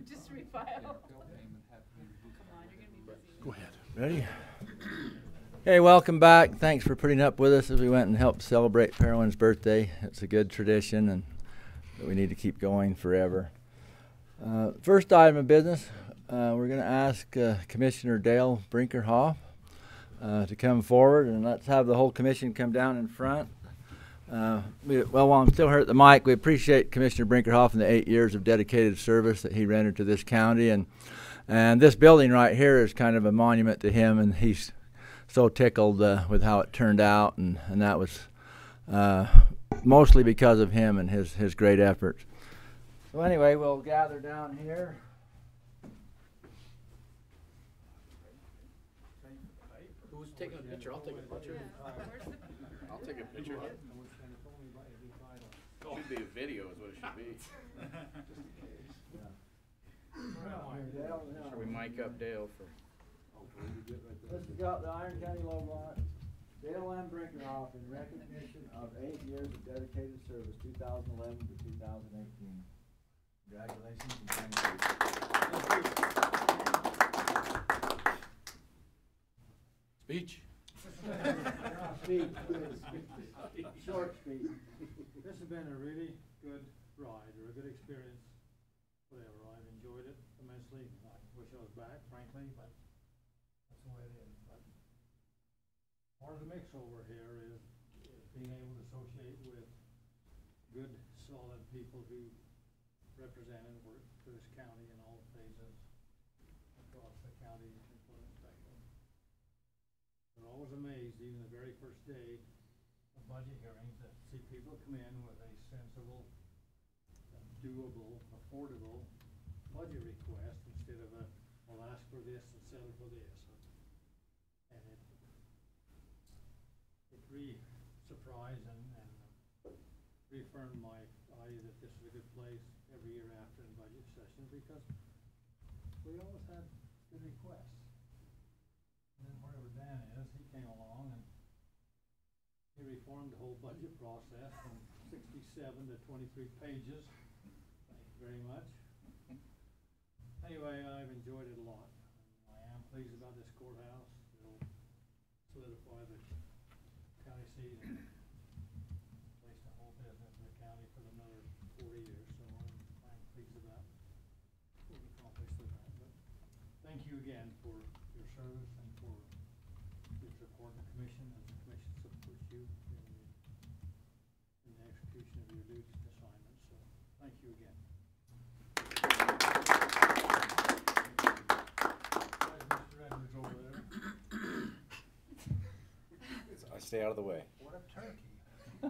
Just refile. Come on, you're gonna be busy. Go ahead. Ready? Hey, welcome back. Thanks for putting up with us as we went and helped celebrate Perwin's birthday. It's a good tradition, and we need to keep going forever. First item of business, we're going to ask Commissioner Dale Brinkerhoff to come forward, and let's have the whole commission come down in front. While I'm still here at the mic, we appreciate Commissioner Brinkerhoff and the 8 years of dedicated service that he rendered to this county, and this building right here is kind of a monument to him, and he's so tickled with how it turned out, and that was mostly because of him and his great efforts. So anyway, we'll gather down here. Who's taking a picture? I'll take a picture. I'll take a picture. Should be a video is what it should be. Should we mic up Dale for... This has got the Iron County logo on it. Dale M. Brinkerhoff in recognition of 8 years of dedicated service, 2011 to 2018. Congratulations and thank you. Speech. Speech, short speech. This has been a really good ride, or a good experience, whatever. I've enjoyed it immensely. I wish I was back, frankly, but that's the way it is. But part of the mix over here is being able to associate with good, solid people who represent and work for this county in all phases across the county employment spectrum. We're always amazed, even the very first day of budget hearings, to see people come in with a sensible, doable, affordable budget request instead of I'll ask for this and settle for this. And it surprised and reaffirmed my idea that this is a good place every year after in budget session, because we always had good requests. And then wherever Dan is, he came along and he reformed the whole budget process from 67 to 23 pages. Thank you very much. Anyway, I've enjoyed it a lot. I am pleased about this courthouse. It'll solidify the county seat and place the whole business in the county for another 40 years. So I'm pleased about what we've accomplished with that. But thank you again for your service and for your support of the commission, and the commission supports you in the execution of your duties and assignments. So thank you again. I stay out of the way. What a turkey. We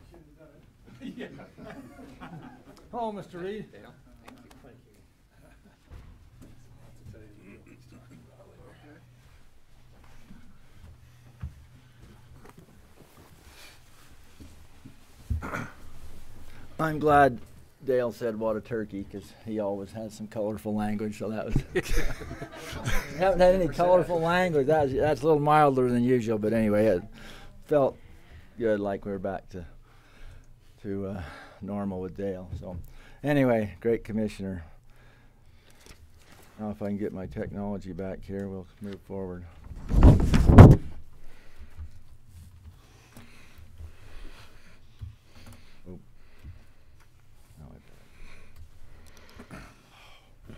should have done it. Yeah. Hello, Mr. Reed. Dale, thank you. Thank you. I'm glad Dale said what a turkey, because he always has some colorful language, so that was haven't had any colorful language. That's a little milder than usual, but anyway, it felt good, like we were back to normal with Dale. So anyway, great commissioner. Now if I can get my technology back here, we'll move forward.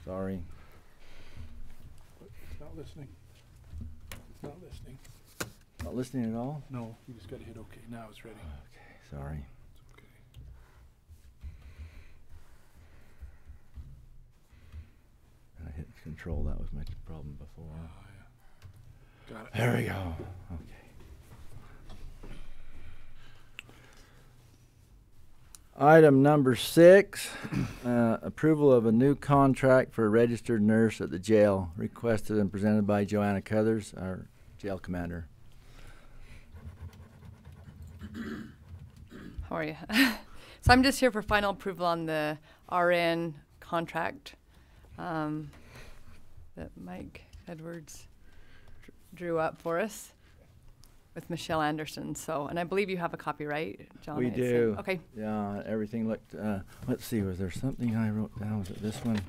Sorry. It's not listening. It's not listening. Not listening at all? No, you just got to hit OK. Now it's ready. Okay, sorry. It's okay. I hit control. That was my problem before. Yeah. Got it. There we go. Okay. Item number 6, approval of a new contract for a registered nurse at the jail, requested and presented by Joanna Cuthers, our jail commander. How are you? So I'm just here for final approval on the RN contract that Mike Edwards drew up for us. with Michelle Anderson. So, and I believe you have a copy, right, John? We It's do. okay. Yeah, everything looked, let's see, was there something I wrote down? Was it this one?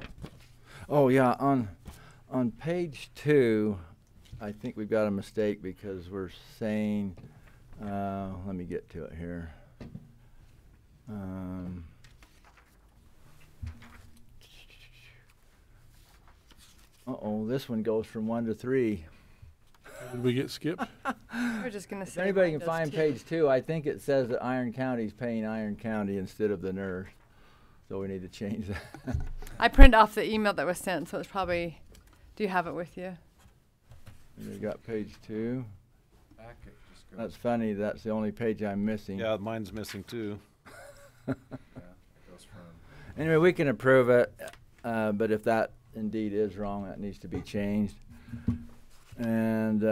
Oh, yeah, on page 2, I think we've got a mistake because we're saying, let me get to it here. Uh-oh, this one goes from 1 to 3. Did we get skipped? We're just gonna If say. anybody mine can does find too. page 2, I think it says that Iron County's paying Iron County instead of the nurse. So we need to change that. I printed off the email that was sent, so it's probably. Do you have it with you? We got page 2. That's funny, that's the only page I'm missing. Yeah, mine's missing too. Anyway, we can approve it, but if that indeed is wrong, that needs to be changed. And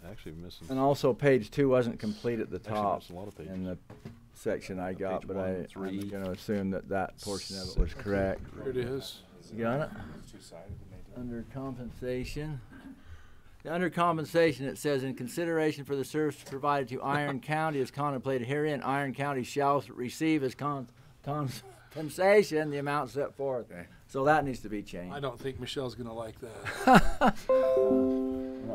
Actually missing. and also page 2 wasn't complete at the Actually, top there's a lot of pages. in the section I got, Page but 1, I'm 3. going to assume that that portion of it was correct. Here it is. You got it? Under compensation. Under compensation, it says, in consideration for the service provided to Iron County as contemplated herein, Iron County shall receive as compensation the amount set forth. Okay. So that needs to be changed. I don't think Michelle's gonna like that.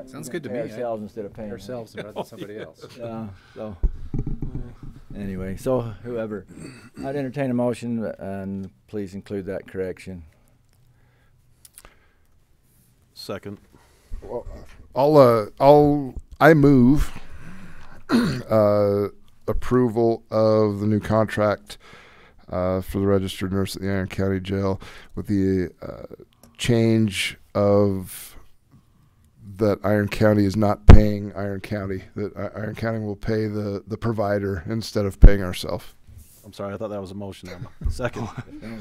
Sounds good to Pay me. ourselves instead of paying. Ourselves rather than somebody else. Yeah, so, anyway, so whoever, I'd entertain a motion and please include that correction. Second. I move approval of the new contract for the registered nurse at the Iron County Jail with the change of that Iron County is not paying Iron County, that Iron County will pay the provider instead of paying ourselves. I'm sorry, I thought that was a motion. Second.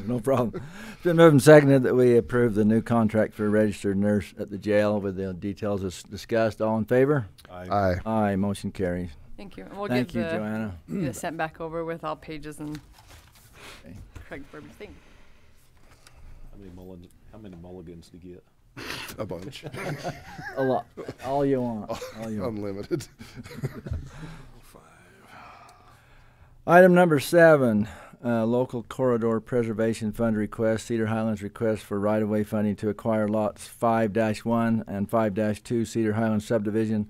No problem. It's been moved and seconded that we approve the new contract for a registered nurse at the jail with the details as discussed. All in favor? Aye. Aye, motion carries. Thank you. And we'll Thank give you, the Joanna. get it sent back over with all pages and Okay. correct verbiage. Thank you. How many mulligans do you get? A bunch. A lot. All you want. All you want. Unlimited. Item number 7, local corridor preservation fund request, Cedar Highlands request for right-of-way funding to acquire lots 5-1 and 5-2 Cedar Highlands subdivision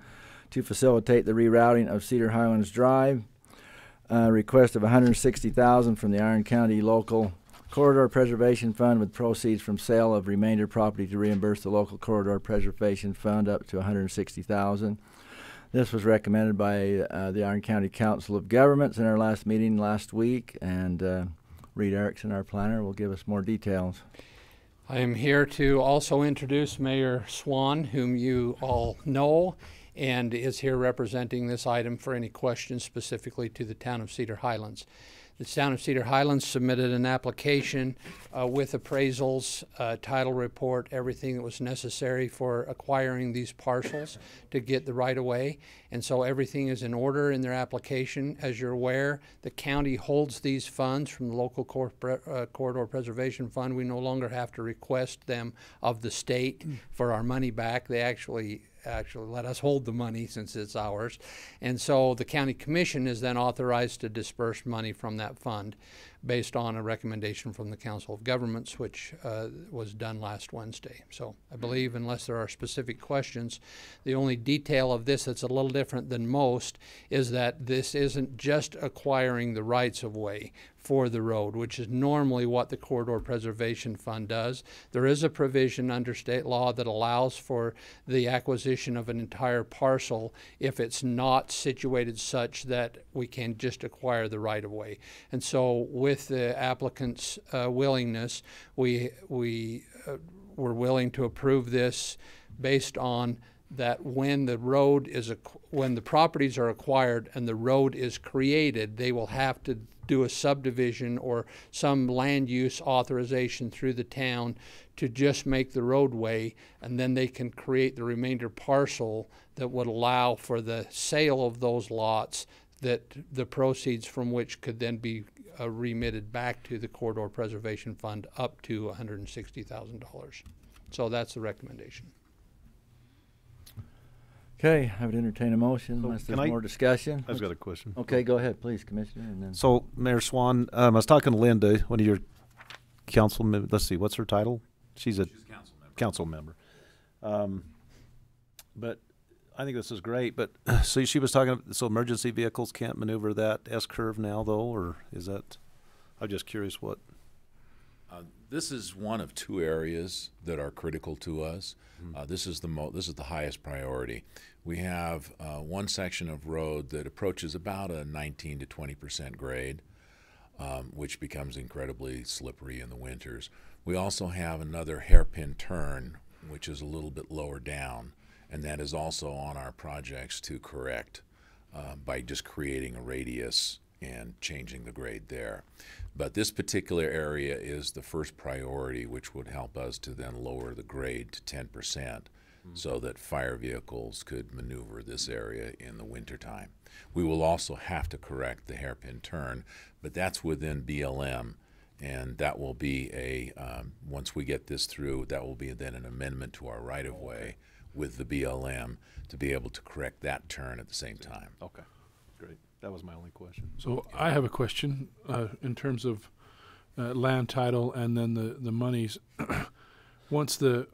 to facilitate the rerouting of Cedar Highlands Drive. Request of $160,000 from the Iron County Local Corridor Preservation Fund with proceeds from sale of remainder property to reimburse the local corridor preservation fund up to $160,000. This was recommended by the Iron County Council of Governments in our last meeting last week, and Reed Erickson, our planner, will give us more details. I am here to also introduce Mayor Swan, whom you all know, and is here representing this item for any questions specifically to the town of Cedar Highlands. The town of Cedar Highlands submitted an application with appraisals, title report, everything that was necessary for acquiring these parcels to get the right-of-way. And so everything is in order in their application. As you're aware, the county holds these funds from the local corridor preservation fund. We no longer have to request them of the state for our money back. They actually let us hold the money since it's ours. And so the county commission is then authorized to disperse money from that fund based on a recommendation from the Council of Governments, which was done last Wednesday. So I believe, unless there are specific questions, the only detail of this that's a little different than most is that this isn't just acquiring the rights of way for the road, which is normally what the Corridor Preservation Fund does. There is a provision under state law that allows for the acquisition of an entire parcel if it's not situated such that we can just acquire the right of way. And so with the applicant's willingness, we were willing to approve this based on that when the road is when the properties are acquired and the road is created, they will have to do a subdivision or some land use authorization through the town to just make the roadway, and then they can create the remainder parcel that would allow for the sale of those lots, that the proceeds from which could then be remitted back to the Corridor Preservation Fund up to $160,000. So that's the recommendation. Okay, I would entertain a motion So unless can there's I- more discussion. I've got a question. Okay, go ahead, please, Commissioner, and then. So, Mayor Swan, I was talking to Linda, one of your council members. Let's see, what's her title? She's a council member. But I think this is great. But so she was talking. So emergency vehicles can't maneuver that S curve now, though, or is that? I'm just curious what. This is one of two areas that are critical to us. This is the highest priority. We have one section of road that approaches about a 19 to 20% grade, which becomes incredibly slippery in the winters. We also have another hairpin turn, which is a little bit lower down, and that is also on our projects to correct by just creating a radius and changing the grade there. But this particular area is the first priority, which would help us to then lower the grade to 10% so that fire vehicles could maneuver this area in the wintertime. We will also have to correct the hairpin turn, but that's within BLM, and that will be once we get this through, that will be then an amendment to our right-of-way with the BLM to be able to correct that turn at the same time. Okay, great. That was my only question. So I have a question in terms of land title and then the monies. Once the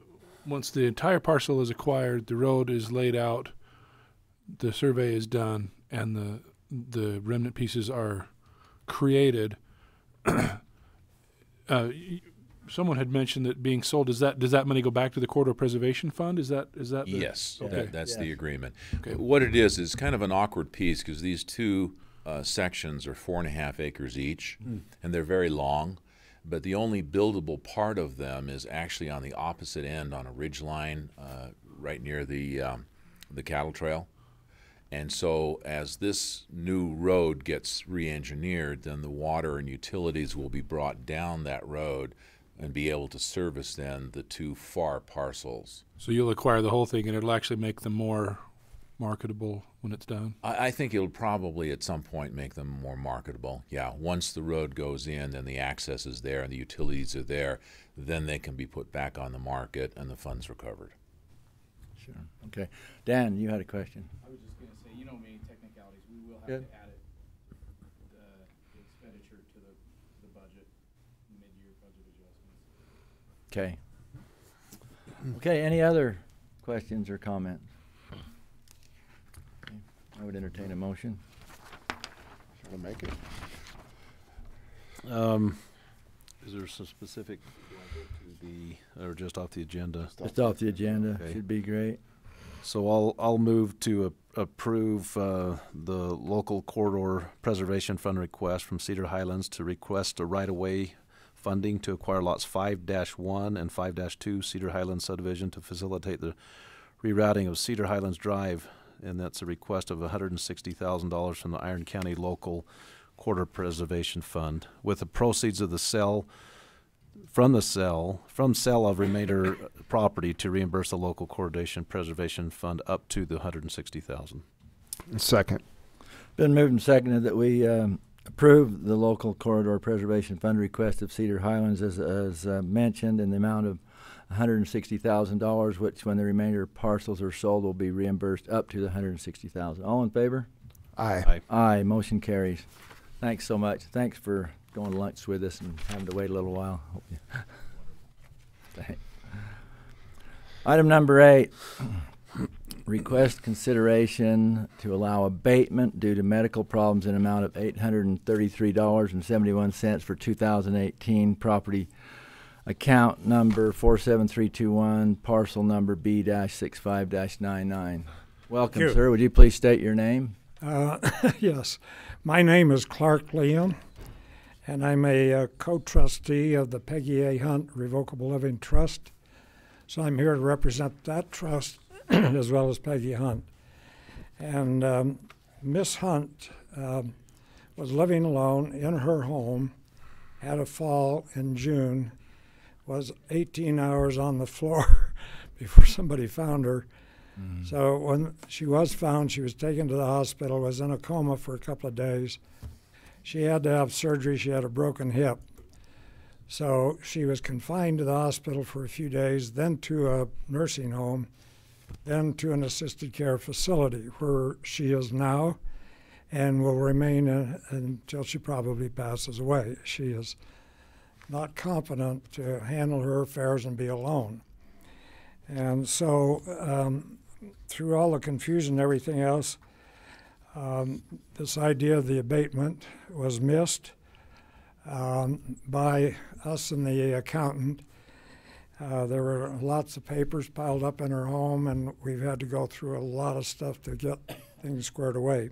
entire parcel is acquired, the road is laid out, the survey is done, and the remnant pieces are created. Someone had mentioned that being sold. Does that money go back to the Corridor Preservation Fund? Is that the Yes, okay. that's the agreement. Okay. What it is kind of an awkward piece because these two sections are 4.5 acres each, and they're very long. But the only buildable part of them is actually on the opposite end on a ridge line right near the cattle trail. And so as this new road gets re-engineered, then the water and utilities will be brought down that road and be able to service then the two far parcels. So you'll acquire the whole thing, and it'll actually make them more marketable when it's done? I think it'll probably at some point make them more marketable. Yeah, once the road goes in and the access is there and the utilities are there, then they can be put back on the market and the funds recovered. Sure. Okay. Dan, you had a question. I was just going to say, many technicalities. We will have Good. to add it, the expenditure to the budget, mid-year budget adjustments. Okay. Okay, any other questions or comments? Okay. I would entertain a motion. Trying to make it. Is there some specific, to the, or just off the agenda? Just off the agenda, Okay. should be great. So I'll move to approve the local corridor preservation fund request from Cedar Highlands to request a right-of-way funding to acquire lots 5-1 and 5-2 Cedar Highlands subdivision to facilitate the rerouting of Cedar Highlands Drive, and that's a request of $160,000 from the Iron County Local Corridor Preservation Fund, with the proceeds of the sale of remainder property to reimburse the local coordination preservation fund up to the $160,000. Second. Been moved and seconded that we approve the local corridor preservation fund request of Cedar Highlands as mentioned in the amount of $160,000, which when the remainder parcels are sold will be reimbursed up to the $160,000. All in favor? Aye. Aye. Motion carries. Thanks so much. Thanks for going to lunch with us and having to wait a little while. Thanks. Item number 8, request consideration to allow abatement due to medical problems in amount of $833.71 for 2018 property account number 47321, parcel number B-65-99. Welcome, you. sir. Would you please state your name? Yes, my name is Clark Leon, and I'm a co-trustee of the Peggy A. Hunt Revocable Living Trust. So I'm here to represent that trust as well as Peggy Hunt. And Miss Hunt was living alone in her home, had a fall in June, was 18 hours on the floor before somebody found her. So when she was found, she was taken to the hospital, was in a coma for a couple of days. She had to have surgery. She had a broken hip. So she was confined to the hospital for a few days, then to a nursing home. then to an assisted care facility where she is now and will remain until she probably passes away. She is not competent to handle her affairs and be alone. And so through all the confusion and everything else, this idea of the abatement was missed by us and the accountant. There were lots of papers piled up in her home, and we've had to go through a lot of stuff to get things squared away.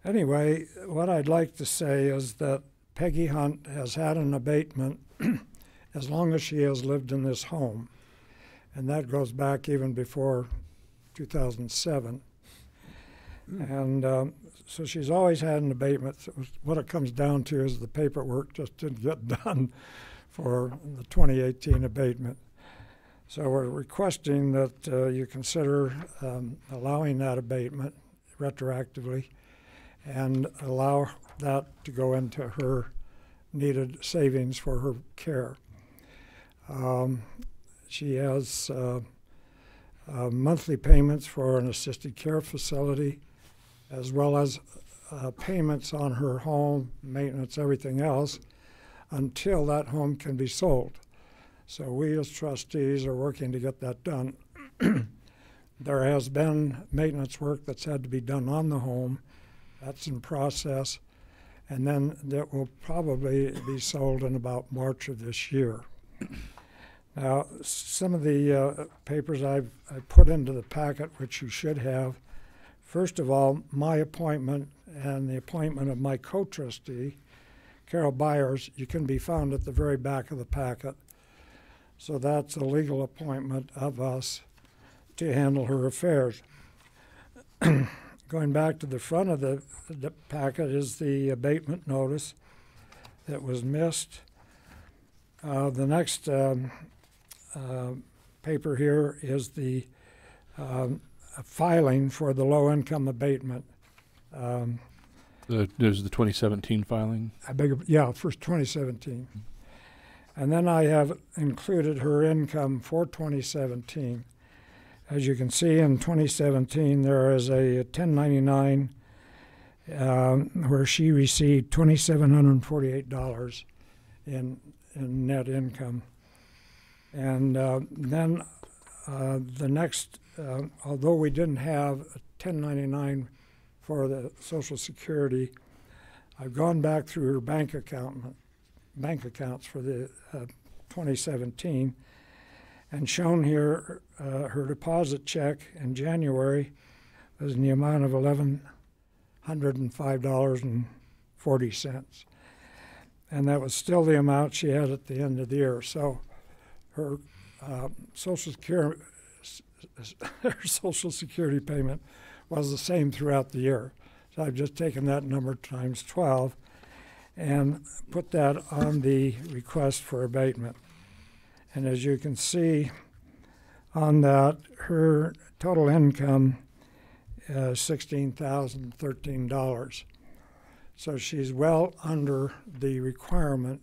Anyway, what I'd like to say is that Peggy Hunt has had an abatement as long as she has lived in this home, and that goes back even before 2007. And so she's always had an abatement. So what it comes down to is the paperwork just didn't get done for the 2018 abatement. So we're requesting that you consider allowing that abatement retroactively and allow that to go into her needed savings for her care. She has monthly payments for an assisted care facility, as well as payments on her home, maintenance, everything else, until that home can be sold. So we as trustees are working to get that done. There has been maintenance work that's had to be done on the home. That's in process. And then that will probably be sold in about March of this year. Now, some of the papers I put into the packet, which you should have, first of all, my appointment and the appointment of my co-trustee, Carol Byers, you can be found at the very back of the packet. So that's a legal appointment of us to handle her affairs. Going back to the front of the packet is the abatement notice that was missed. The next paper here is the filing for the low-income abatement. There's the 2017 filing? Yeah, for 2017. And then I have included her income for 2017. As you can see, in 2017, there is a 1099 where she received $2,748 in net income. And then the next, although we didn't have a 1099 for the Social Security, I've gone back through her bank accounts for the 2017 and shown here her deposit check in January was in the amount of $1,105.40. And that was still the amount she had at the end of the year. So her Social Security payment was the same throughout the year. So I've just taken that number times 12 and put that on the request for abatement. And as you can see on that, her total income is $16,013. So she's well under the requirement,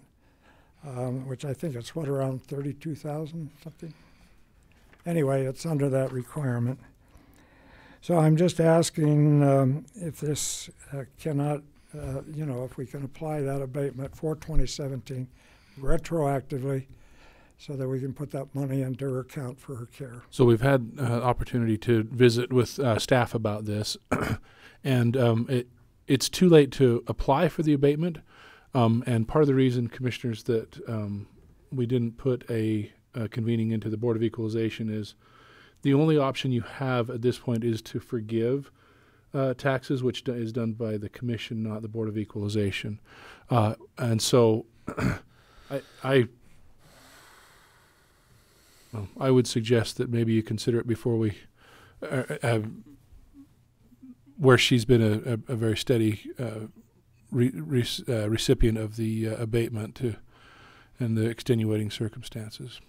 which I think it's what, around 32,000 something? Anyway, it's under that requirement. So I'm just asking if this cannot, if we can apply that abatement for 2017 retroactively so that we can put that money into her account for her care. So we've had opportunity to visit with staff about this, and it's too late to apply for the abatement. And part of the reason, Commissioners, that we didn't put a convening into the Board of Equalization is the only option you have at this point is to forgive taxes, which is done by the Commission, not the Board of Equalization. And so I would suggest that maybe you consider it before we, where she's been a very steady recipient of the abatement and the extenuating circumstances.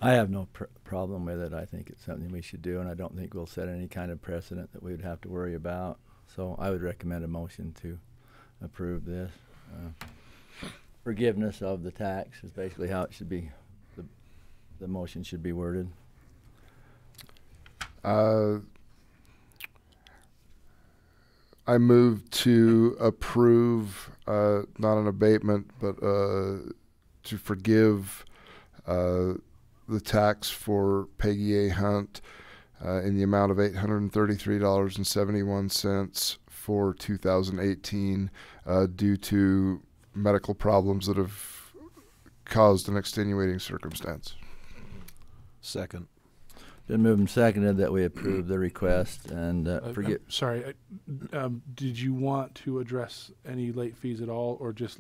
I have no problem with it. I think it's something we should do, and I don't think we'll set any kind of precedent that we would have to worry about. So I would recommend a motion to approve this. Forgiveness of the tax is basically how it should be. The motion should be worded. I move to approve, not an abatement, but to forgive the tax for Peggy A. Hunt in the amount of $833.71 for 2018 due to medical problems that have caused an extenuating circumstance. Second. Been moved and seconded that we approve the request and forget. Sorry, did you want to address any late fees at all, or just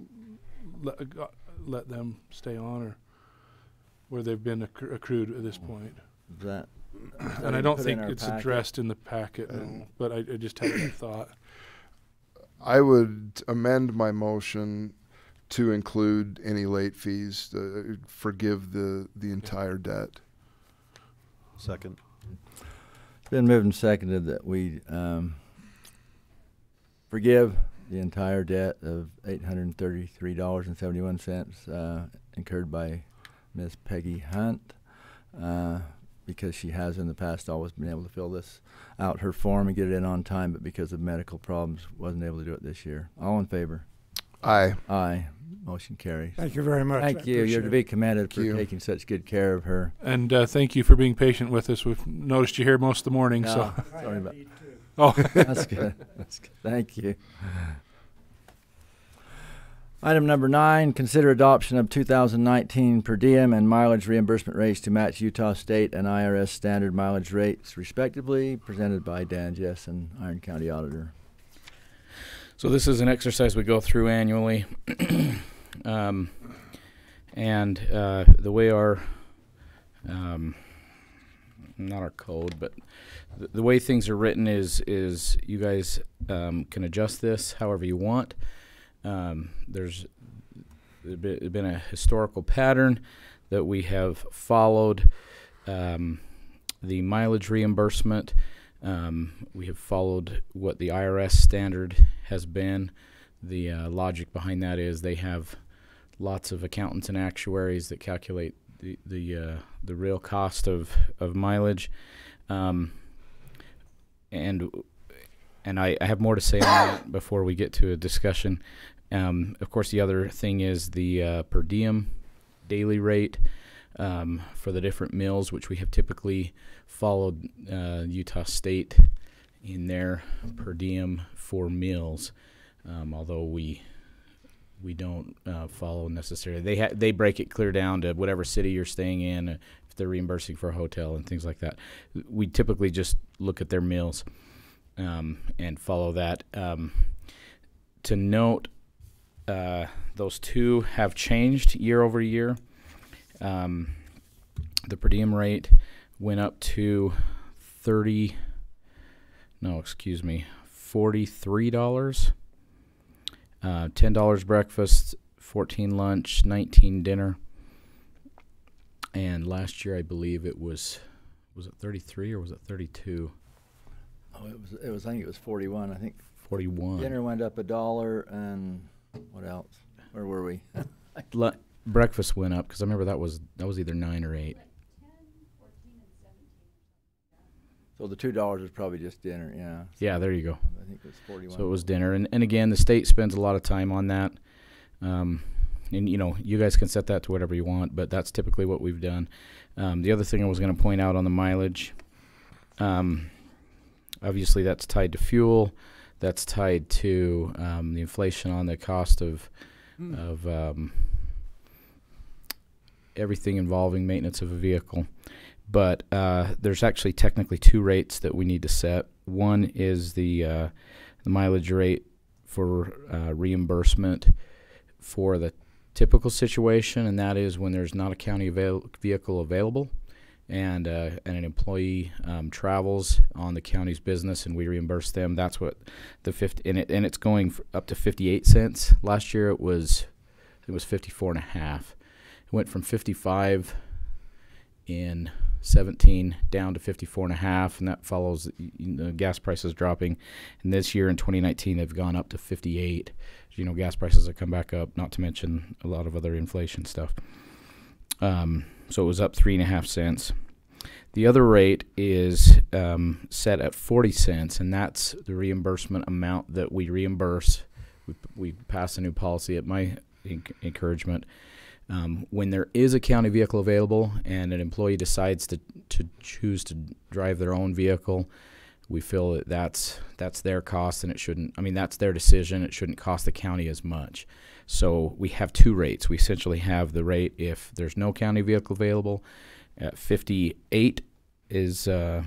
let them stay on, or where they've been accrued at this point? That, and I don't think it's addressed in the packet, no, but I just had a thought. I would amend my motion to include any late fees, forgive the entire debt. Second. It's been moved and seconded that we forgive the entire debt of $833.71 incurred by Miss Peggy Hunt because she has in the past always been able to fill this out her form and get it in on time, but because of medical problems wasn't able to do it this year. All in favor? Aye. Aye. Motion carries. Thank you very much. Thank you. You're to be commended for taking such good care of her. And thank you for being patient with us. We've noticed you here most of the morning. No, so sorry about. Oh, that's good. That's good. Thank you. Item number 9: consider adoption of 2019 per diem and mileage reimbursement rates to match Utah State and IRS standard mileage rates, respectively. Presented by Dan Jessen, Iron County Auditor. So this is an exercise we go through annually, and the way our, not our code, but the way things are written is you guys can adjust this however you want. There's been a historical pattern that we have followed. The mileage reimbursement, we have followed what the IRS standard has been. The logic behind that is they have lots of accountants and actuaries that calculate the real cost of mileage, and I have more to say on that before we get to a discussion. Of course, the other thing is the per diem daily rate for the different mills, which we have typically followed Utah State in their per diem for mills, although we don't follow necessarily. They break it clear down to whatever city you're staying in, if they're reimbursing for a hotel and things like that. We typically just look at their mills and follow that. To note, those two have changed year over year. The per diem rate went up to $43. $10 breakfast, $14 lunch, $19 dinner. And last year I believe it was it 33 or was it 32? Oh, it was I think it was 41. I think 41. Dinner went up $1, and what else? Where were we? Breakfast went up because I remember that was either 9 or 8. So the $2 was probably just dinner, yeah. Yeah, there you go. I think it was 41. So it was dinner, and again, the state spends a lot of time on that, and you guys can set that to whatever you want, but that's typically what we've done. The other thing I was going to point out on the mileage, obviously that's tied to fuel, that's tied to the inflation on the cost of everything involving maintenance of a vehicle. But there's actually technically 2 rates that we need to set. One is the mileage rate for reimbursement for the typical situation, and that is when there's not a county vehicle available, and an employee travels on the county's business, and we reimburse them. That's what the and it's going up to 58 cents. Last year it was 54.5. It went from 55 in 17 down to 54.5, and that follows gas prices dropping. And this year in 2019 they've gone up to 58. Gas prices have come back up, not to mention a lot of other inflation stuff. So it was up 3.5 cents. The other rate is set at 40 cents, and that's the reimbursement amount that we reimburse. We passed a new policy at my encouragement. When there is a county vehicle available and an employee decides to choose to drive their own vehicle, we feel that that's their cost, and it shouldn't. I mean, that's their decision. It shouldn't cost the county as much. So we have two rates. We essentially have the rate if there's no county vehicle available at 58 is the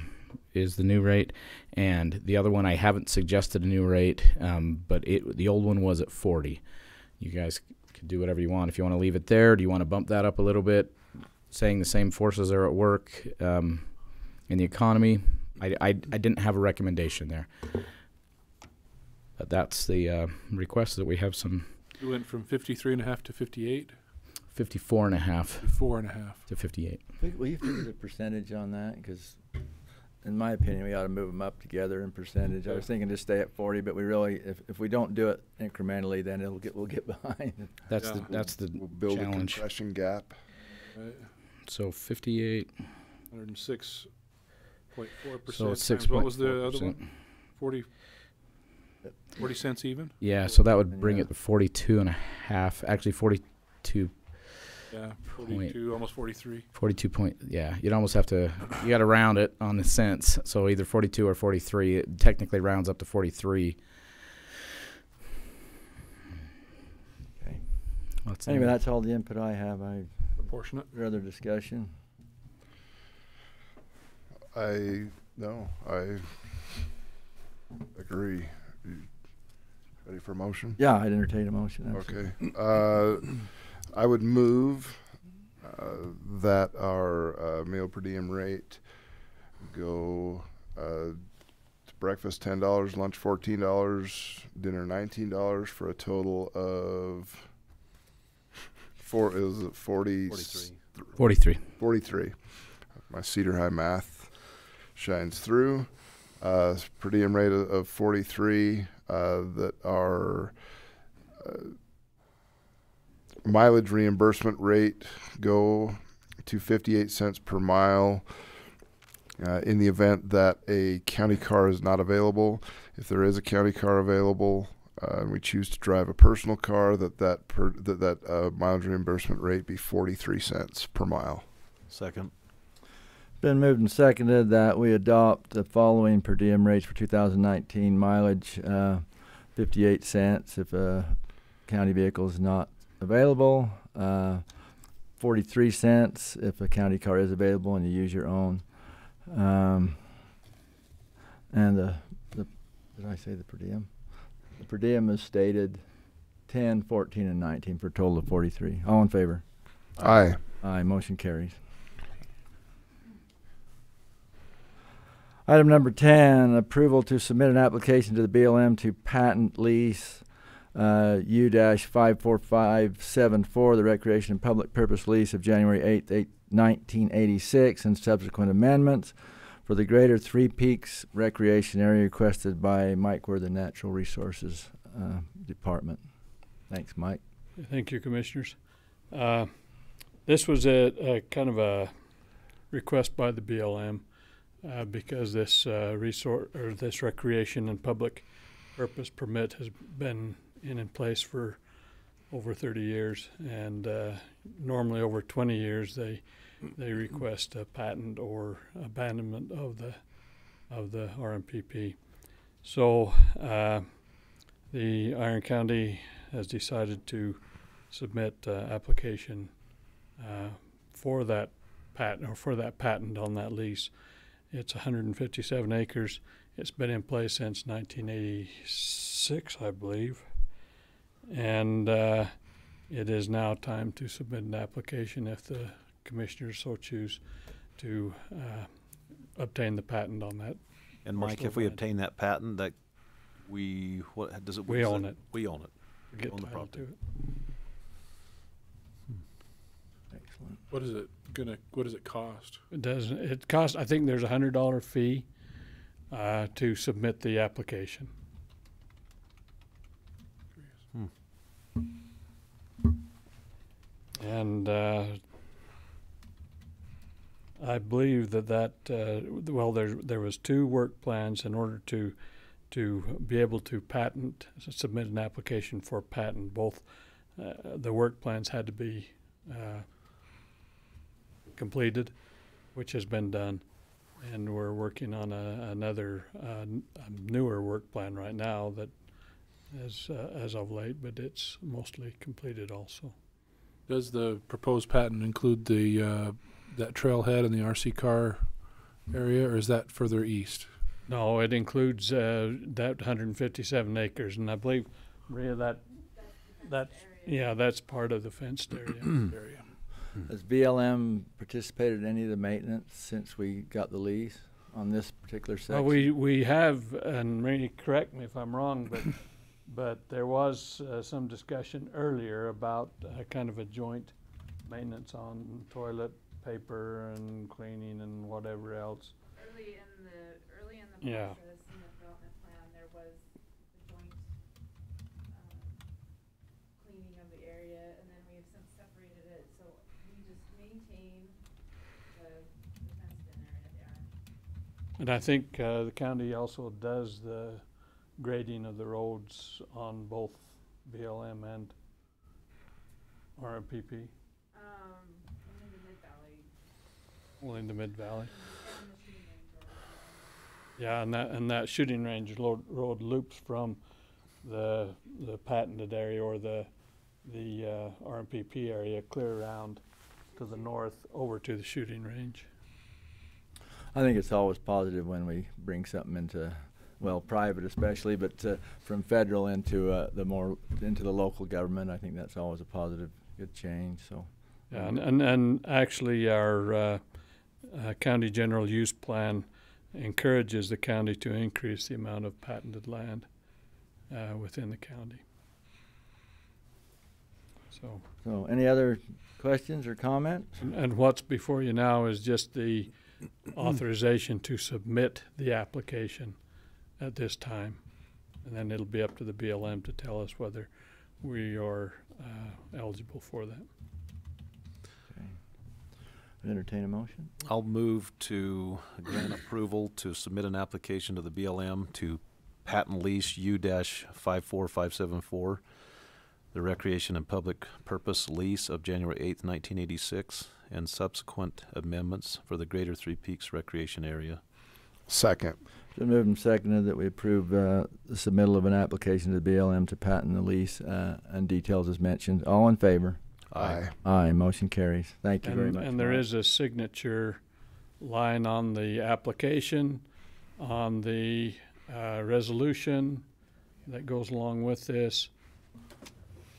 new rate, and the other one I haven't suggested a new rate, but the old one was at 40. You guys can do whatever you want. If you want to leave it there, do you want to bump that up a little bit, saying the same forces are at work in the economy? I didn't have a recommendation there, but that's the request that we have some. We went from 53.5 to 58. 54.5. 54.5 to 58. Will you figure the percentage on that? Because, in my opinion, we ought to move them up together in percentage. I was thinking just stay at 40, but we really, if we don't do it incrementally, then we'll get behind. That's the We'll build challenge. a compression gap. Right. So 58. 106.4%. So it's times what was the 6.4%. other one? 40 cents even? Yeah, so that would bring it to 42.5. Actually, 42. Yeah, 42, almost 43. 42 point. Yeah, you'd almost have to. You got to round it on the cents. So either 42 or 43. It technically rounds up to 43. Okay. That's Anyway, that's all the input I have. Proportionate. Other discussion? I agree. You ready for a motion? Yeah, I'd entertain a motion. Okay. I would move that our meal per diem rate go to breakfast $10, lunch $14, dinner $19 for a total of 43. 43. My Cedar High math shines through. Per diem rate of 43. That our mileage reimbursement rate go to 58 cents per mile in the event that a county car is not available. If there is a county car available and we choose to drive a personal car, that mileage reimbursement rate be 43 cents per mile. Second. Been moved and seconded that we adopt the following per diem rates for 2019 mileage: 58 cents if a county vehicle is not available, 43 cents if a county car is available and you use your own, and did I say the per diem? The per diem is stated 10, 14, and 19 for a total of 43. All in favor? Aye. Aye. Motion carries. Item number 10, approval to submit an application to the BLM to patent lease U-54574, the recreation and public purpose lease of January 8, 1986, and subsequent amendments for the Greater Three Peaks Recreation Area requested by Mike Worth, the Natural Resources Department. Thanks, Mike. Thank you, Commissioners. This was a kind of a request by the BLM. Because this this recreation and public purpose permit has been in place for over 30 years, and normally over 20 years they request a patent or abandonment of the RMPP. So the Iron County has decided to submit application for that patent on that lease. It's 157 acres. It's been in place since 1986, I believe. And it is now time to submit an application if the commissioners so choose to obtain the patent on that. And Mike, if we obtain that patent, that we own it. We own it. We get own the title property. to it. Excellent. What does it cost? It costs, I think there's a $100 fee to submit the application. Hmm. And I believe well, there was 2 work plans in order to be able to submit an application for patent. Both the work plans had to be completed, which has been done, and we're working on another newer work plan right now that is as of late, but it's mostly completed also. Does the proposed patent include the that trailhead in the RC car area, or is that further east? No, it includes that 157 acres, and I believe, Maria, that's part of the fenced area. Has BLM participated in any of the maintenance since we got the lease on this particular section? Well, we have, and Maria, correct me if I'm wrong, but there was some discussion earlier about kind of a joint maintenance on toilet paper and cleaning and whatever else. Early in the Yeah. process in the development plan, there was a joint cleaning of the area, and then we have since separated it, so we just maintain the fenced-in area there. And I think the county also does the grading of the roads on both BLM and RMPP. Only the Mid-Valley. Only in the Mid-Valley. And the shooting range road. Yeah, and that shooting range road loops from the patented area or the RMPP area clear around to the north over to the shooting range. I think it's always positive when we bring something into, well, private especially, but from federal into the local government. I think that's always a positive, good change. So. Yeah, and actually our county general use plan encourages the county to increase the amount of patented land within the county. So any other questions or comments? And what's before you now is just the authorization to submit the application at this time, and then it'll be up to the BLM to tell us whether we are eligible for that. Entertain a motion. I'll move to grant approval to submit an application to the BLM to patent lease U-54574, the recreation and public purpose lease of January 8th, 1986, and subsequent amendments for the Greater Three Peaks recreation area. Second. Been moved and seconded that we approve the submittal of an application to the BLM to patent the lease and details as mentioned. All in favor? Aye. Aye. Motion carries. Thank you very much. And there is a signature line on the application, on the resolution that goes along with this,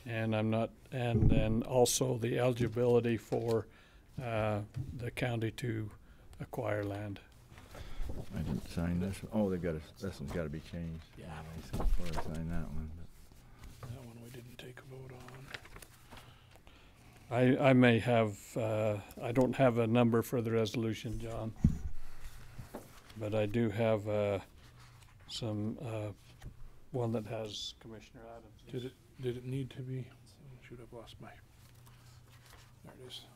and then also the eligibility for the county to acquire land. I didn't sign this. Oh, this one's got to be changed. Yeah. So before I sign that one. That one we didn't take a vote on. I may have, I don't have a number for the resolution, John, but I do have some, one that has Commissioner Adams. Did it need to be? Should have lost my. There it is.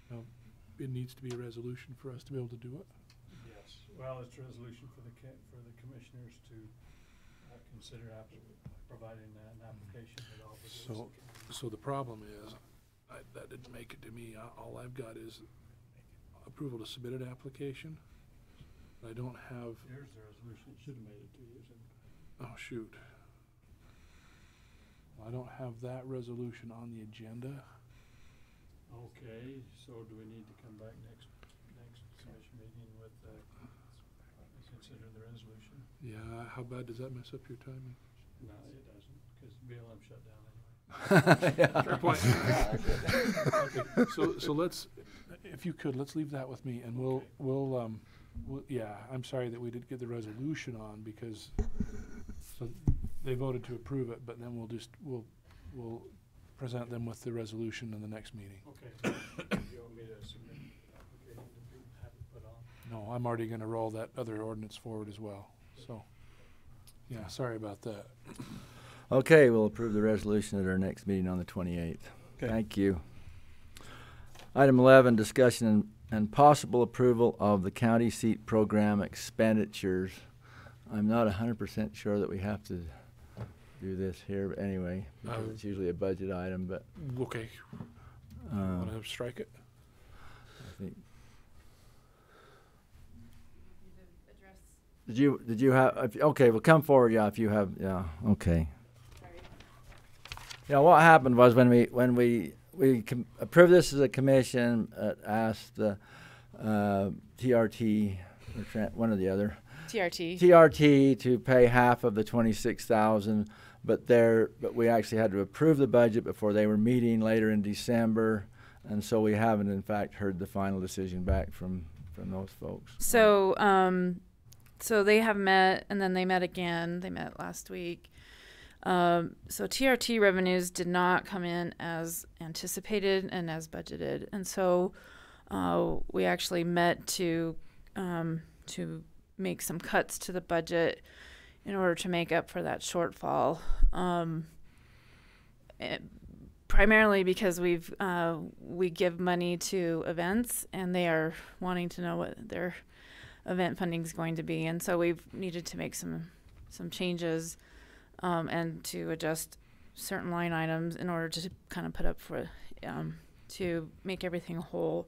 No, it needs to be a resolution for us to be able to do it. Yes. Well, it's a resolution for the commissioners to consider providing an application with all the. So the problem is, that didn't make it to me. All I've got is approval to submit an application. I don't have. Here's the resolution. It should have made it to you. Oh shoot. I don't have that resolution on the agenda. Okay, so do we need to come back next commission meeting with consider the resolution? Yeah. How bad does that mess up your timing? No, it doesn't, because BLM shut down anyway. Fair point. Okay, so let's, if you could, let's leave that with me, and we'll yeah. I'm sorry that we didn't get the resolution on because they voted to approve it, but then we'll present them with the resolution in the next meeting. Okay. Do you want me to submit the application to have it put on? No, I'm already going to roll that other ordinance forward as well. So, yeah, sorry about that. Okay, we'll approve the resolution at our next meeting on the 28th. Okay. Thank you. Item 11, discussion and possible approval of the county seat program expenditures. I'm not 100% sure that we have to do this here, but anyway, because it's usually a budget item, but. Okay. Want to strike it? I think. Did you have, okay, well, come forward, yeah, if you have, yeah, okay. Yeah, what happened was when we approved this as a commission, asked the TRT, or one or the other. TRT to pay half of the 26,000, but we actually had to approve the budget before they were meeting later in December, and so we haven't in fact heard the final decision back from those folks. So they have met, and then they met again. They met last week. So TRT revenues did not come in as anticipated and as budgeted, and so we actually met to make some cuts to the budget in order to make up for that shortfall. Primarily because we give money to events, and they are wanting to know what their event funding is going to be, and so we've needed to make some changes and to adjust certain line items in order to kind of put up for to make everything whole.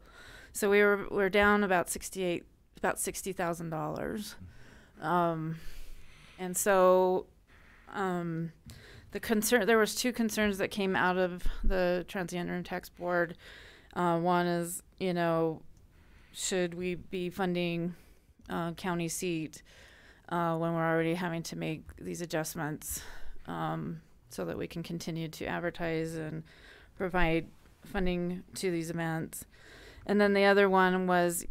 So we're down about $60,000, and so there was two concerns that came out of the Transient Earned Tax Board. One is, should we be funding county seat when we're already having to make these adjustments so that we can continue to advertise and provide funding to these events. And then the other one was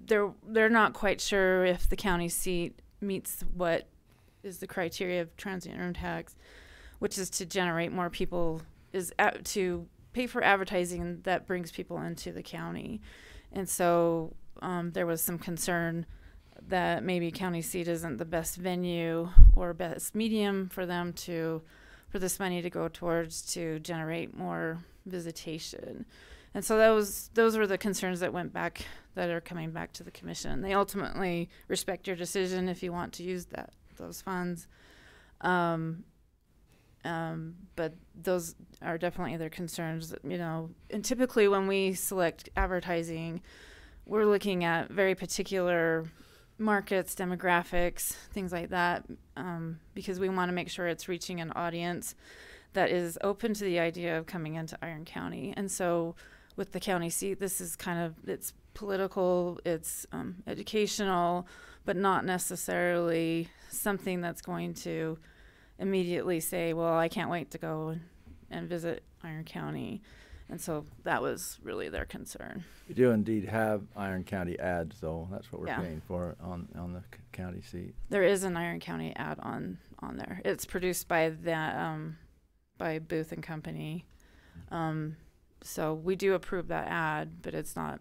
they're not quite sure if the county seat meets what is the criteria of transient earned tax, which is to generate more people, to pay for advertising that brings people into the county. And so there was some concern that maybe county seat isn't the best venue or best medium for them for this money to go towards to generate more visitation. And so those were the concerns that that are coming back to the commission. They ultimately respect your decision if you want to use those funds. But those are definitely their concerns, and typically when we select advertising, we're looking at very particular markets, demographics, things like that, because we want to make sure it's reaching an audience that is open to the idea of coming into Iron County. And so with the county seat, this is it's political, it's educational, but not necessarily something that's going to immediately say, well, I can't wait to go and visit Iron County. And so that was really their concern. We do indeed have Iron County ads, though. That's what we're paying for on the county seat. There is an Iron County ad on there. It's produced by by Booth and Company. So we do approve that ad, but it's not.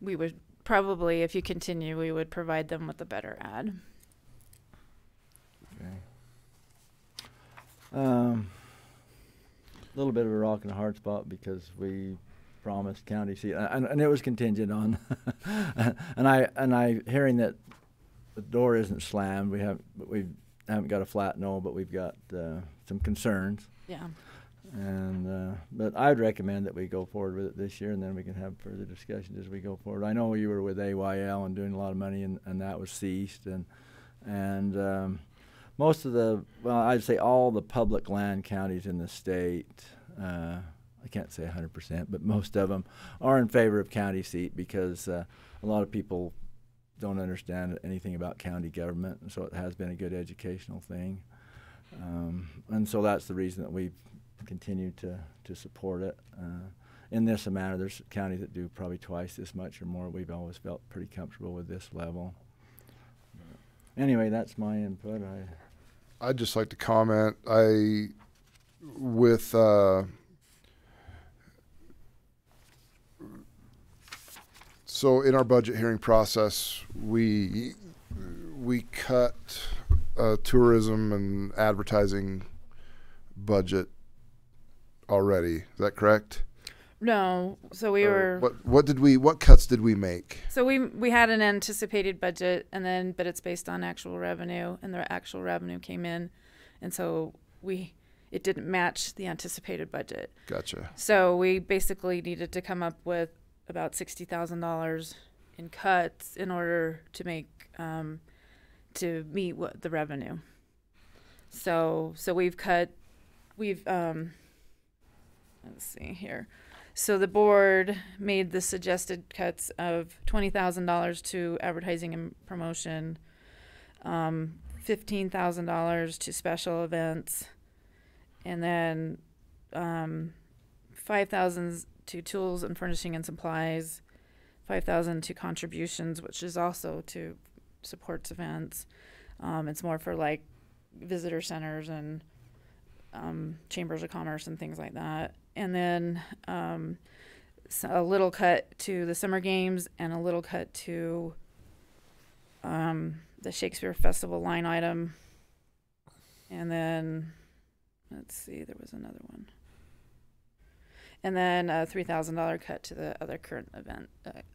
We would probably, if you continue, we would provide them with a better ad. Okay. A little bit of a rock and a hard spot because we promised county seat, and it was contingent on, and I hearing that the door isn't slammed. We haven't got a flat no, but we've got some concerns. Yeah. And but I'd recommend that we go forward with it this year, and then we can have further discussions as we go forward. I know you were with AYL and doing a lot of money, and that was ceased, and most of I'd say all the public land counties in the state, I can't say 100%, but most of them are in favor of county seat because a lot of people don't understand anything about county government, and so it has been a good educational thing. And so that's the reason that we've continued to support it. In this manner, there's counties that do probably twice this much or more. We've always felt pretty comfortable with this level. Anyway, that's my input. I'd just like to comment. So in our budget hearing process, we cut tourism and advertising budget already. Is that correct? No, so we were. What cuts did we make? So we had an anticipated budget, and then but it's based on actual revenue, and the actual revenue came in, and so it didn't match the anticipated budget. Gotcha. So we basically needed to come up with about $60,000 in cuts in order to make to meet the revenue. So we've let's see here. So the board made the suggested cuts of $20,000 to advertising and promotion, $15,000 to special events, and then $5,000 to tools and furnishing and supplies, $5,000 to contributions, which is also to supports events. It's more for like visitor centers and chambers of commerce and things like that. And then a little cut to the summer games and a little cut to the Shakespeare Festival line item. And then, let's see, there was another one. And then a $3,000 cut to the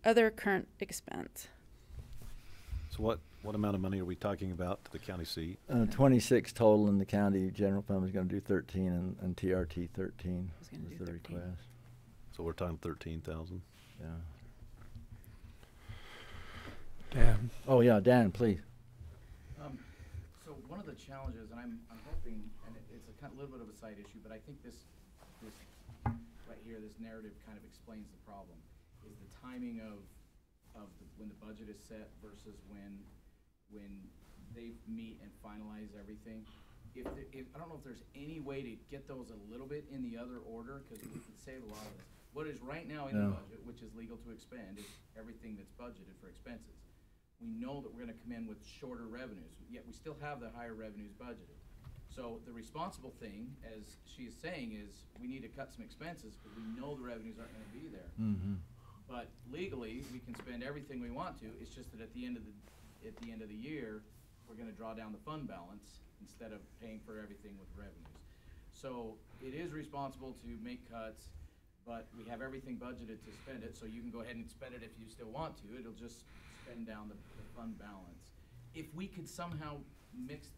other current expense. So what amount of money are we talking about to the county seat? 26 total, and the county general fund was going to do 13, and TRT 13 was the 13. request. So we're talking 13,000. Yeah. Dan. Oh yeah, Dan, please. So one of the challenges, and I'm hoping, and it's a little bit of a side issue, but I think this right here, this narrative kind of explains the problem, is the timing of when the budget is set versus when they meet and finalize everything. If I don't know if there's any way to get those a little bit in the other order, because we could save a lot of this. What is right now in the budget, which is legal to expend, is everything that's budgeted for expenses. We know that we're going to come in with shorter revenues, yet we still have the higher revenues budgeted. So the responsible thing, as she's saying, is we need to cut some expenses because we know the revenues aren't going to be there. Mm-hmm. But legally, we can spend everything we want to. It's just that at the end of the year, we're going to draw down the fund balance instead of paying for everything with revenues. So it is responsible to make cuts, but we have everything budgeted to spend it. So you can go ahead and spend it if you still want to. It'll just spend down the fund balance. If we could somehow mix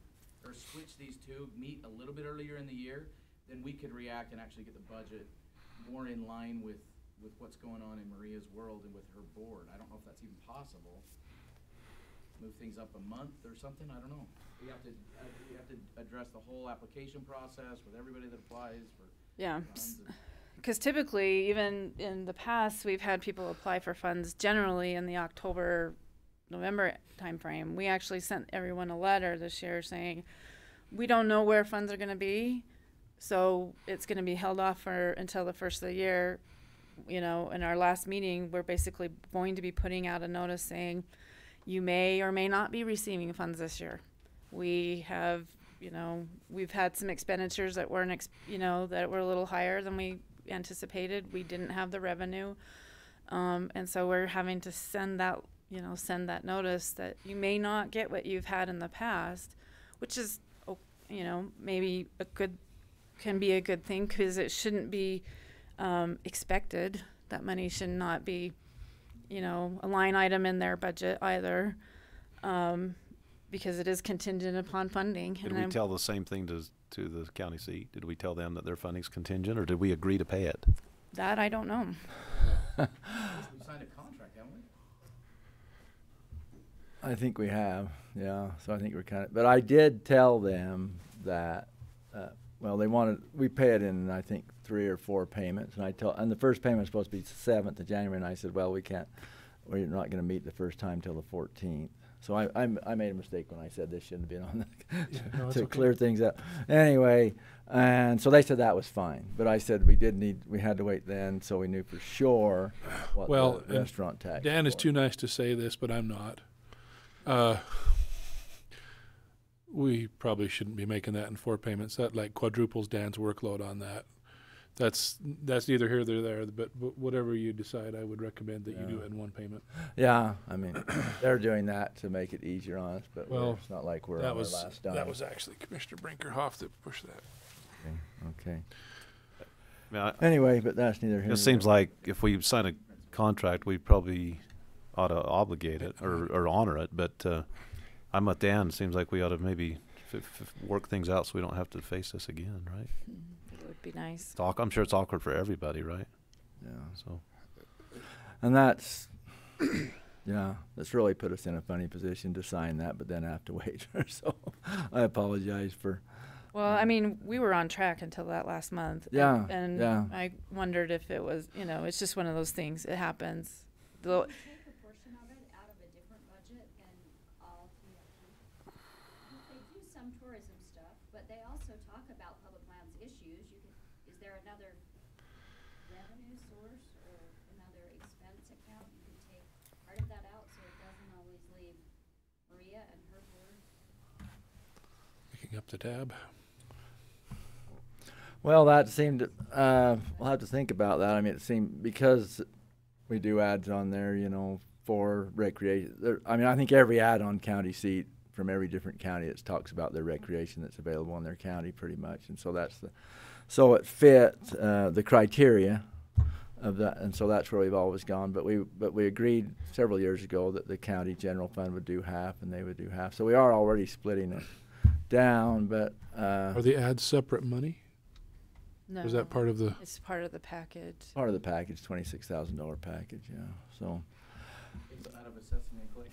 or switch these two, meet a little bit earlier in the year, then we could react and actually get the budget more in line with what's going on in Maria's world and with her board. I don't know if that's even possible. Move things up a month or something, I don't know. We have to address the whole application process with everybody that applies for. Yeah, because typically, even in the past, we've had people apply for funds generally in the October-November timeframe. We actually sent everyone a letter this year saying, we don't know where funds are going to be, so it's going to be held off until the first of the year. You know, in our last meeting, we're basically going to be putting out a notice saying, you may or may not be receiving funds this year. We have, we've had some expenditures that were, that were a little higher than we anticipated. We didn't have the revenue, and so we're having to send that notice that you may not get what you've had in the past, which is, maybe can be a good thing, because it shouldn't be expected. That money should not be, a line item in their budget either, because it is contingent upon funding. Did we tell the same thing to the county seat? Did we tell them that their funding's contingent, or did we agree to pay it? That I don't know. We signed a contract, haven't we? I think we have, yeah. So I think we're but I did tell them that, we pay it in, I think, 3 or 4 payments, and the first payment was supposed to be the 7th of January, and I said, well, we're not going to meet the first time till the 14th. So I made a mistake when I said this shouldn't have been on to clear things up. Anyway, and so they said that was fine, but I said we had to wait then, so we knew for sure what the restaurant tax. Dan is too nice to say this, but I'm not. We probably shouldn't be making that in 4 payments. That quadruples Dan's workload on that. That's neither here nor there, but whatever you decide, I would recommend that you do it in 1 payment. Yeah, I mean, they're doing that to make it easier on us, but it's not like we're on our last dime. That was actually Commissioner Brinkerhoff that pushed that. Okay. Anyway, but that's neither here. It seems like if we sign a contract, we probably ought to obligate it or honor it. But I'm with Dan. It seems like we ought to maybe work things out so we don't have to face this again, right? It would be nice. I'm sure it's awkward for everybody, right? Yeah. So, and that's, yeah, that's really put us in a funny position to sign that, but then have to wait. So I apologize for. Well, I mean, we were on track until that last month. Yeah. And yeah. I wondered if it was, you know, it's just one of those things. It happens. Though. Take a portion of it out of a different budget and all TFT. They do some tourism stuff, but they also talk about public lands issues. Is there another revenue source or another expense account? You could take part of that out so it doesn't always leave Maria and her board. Picking up the tab. Well, that seemed, we'll have to think about that. I mean, it seemed, because we do ads on there, you know, for recreation. I mean, I think every ad on county seat from every different county, it talks about their recreation that's available in their county pretty much. And so so it fit the criteria of that. And so that's where we've always gone. But we agreed several years ago that the county general fund would do half and they would do half. So we are already splitting it down, but. Are the ads separate money? No. Or is that part of the? It's part of the package. Part of the package, $26,000 package, yeah. So. It's out of assessment and claim.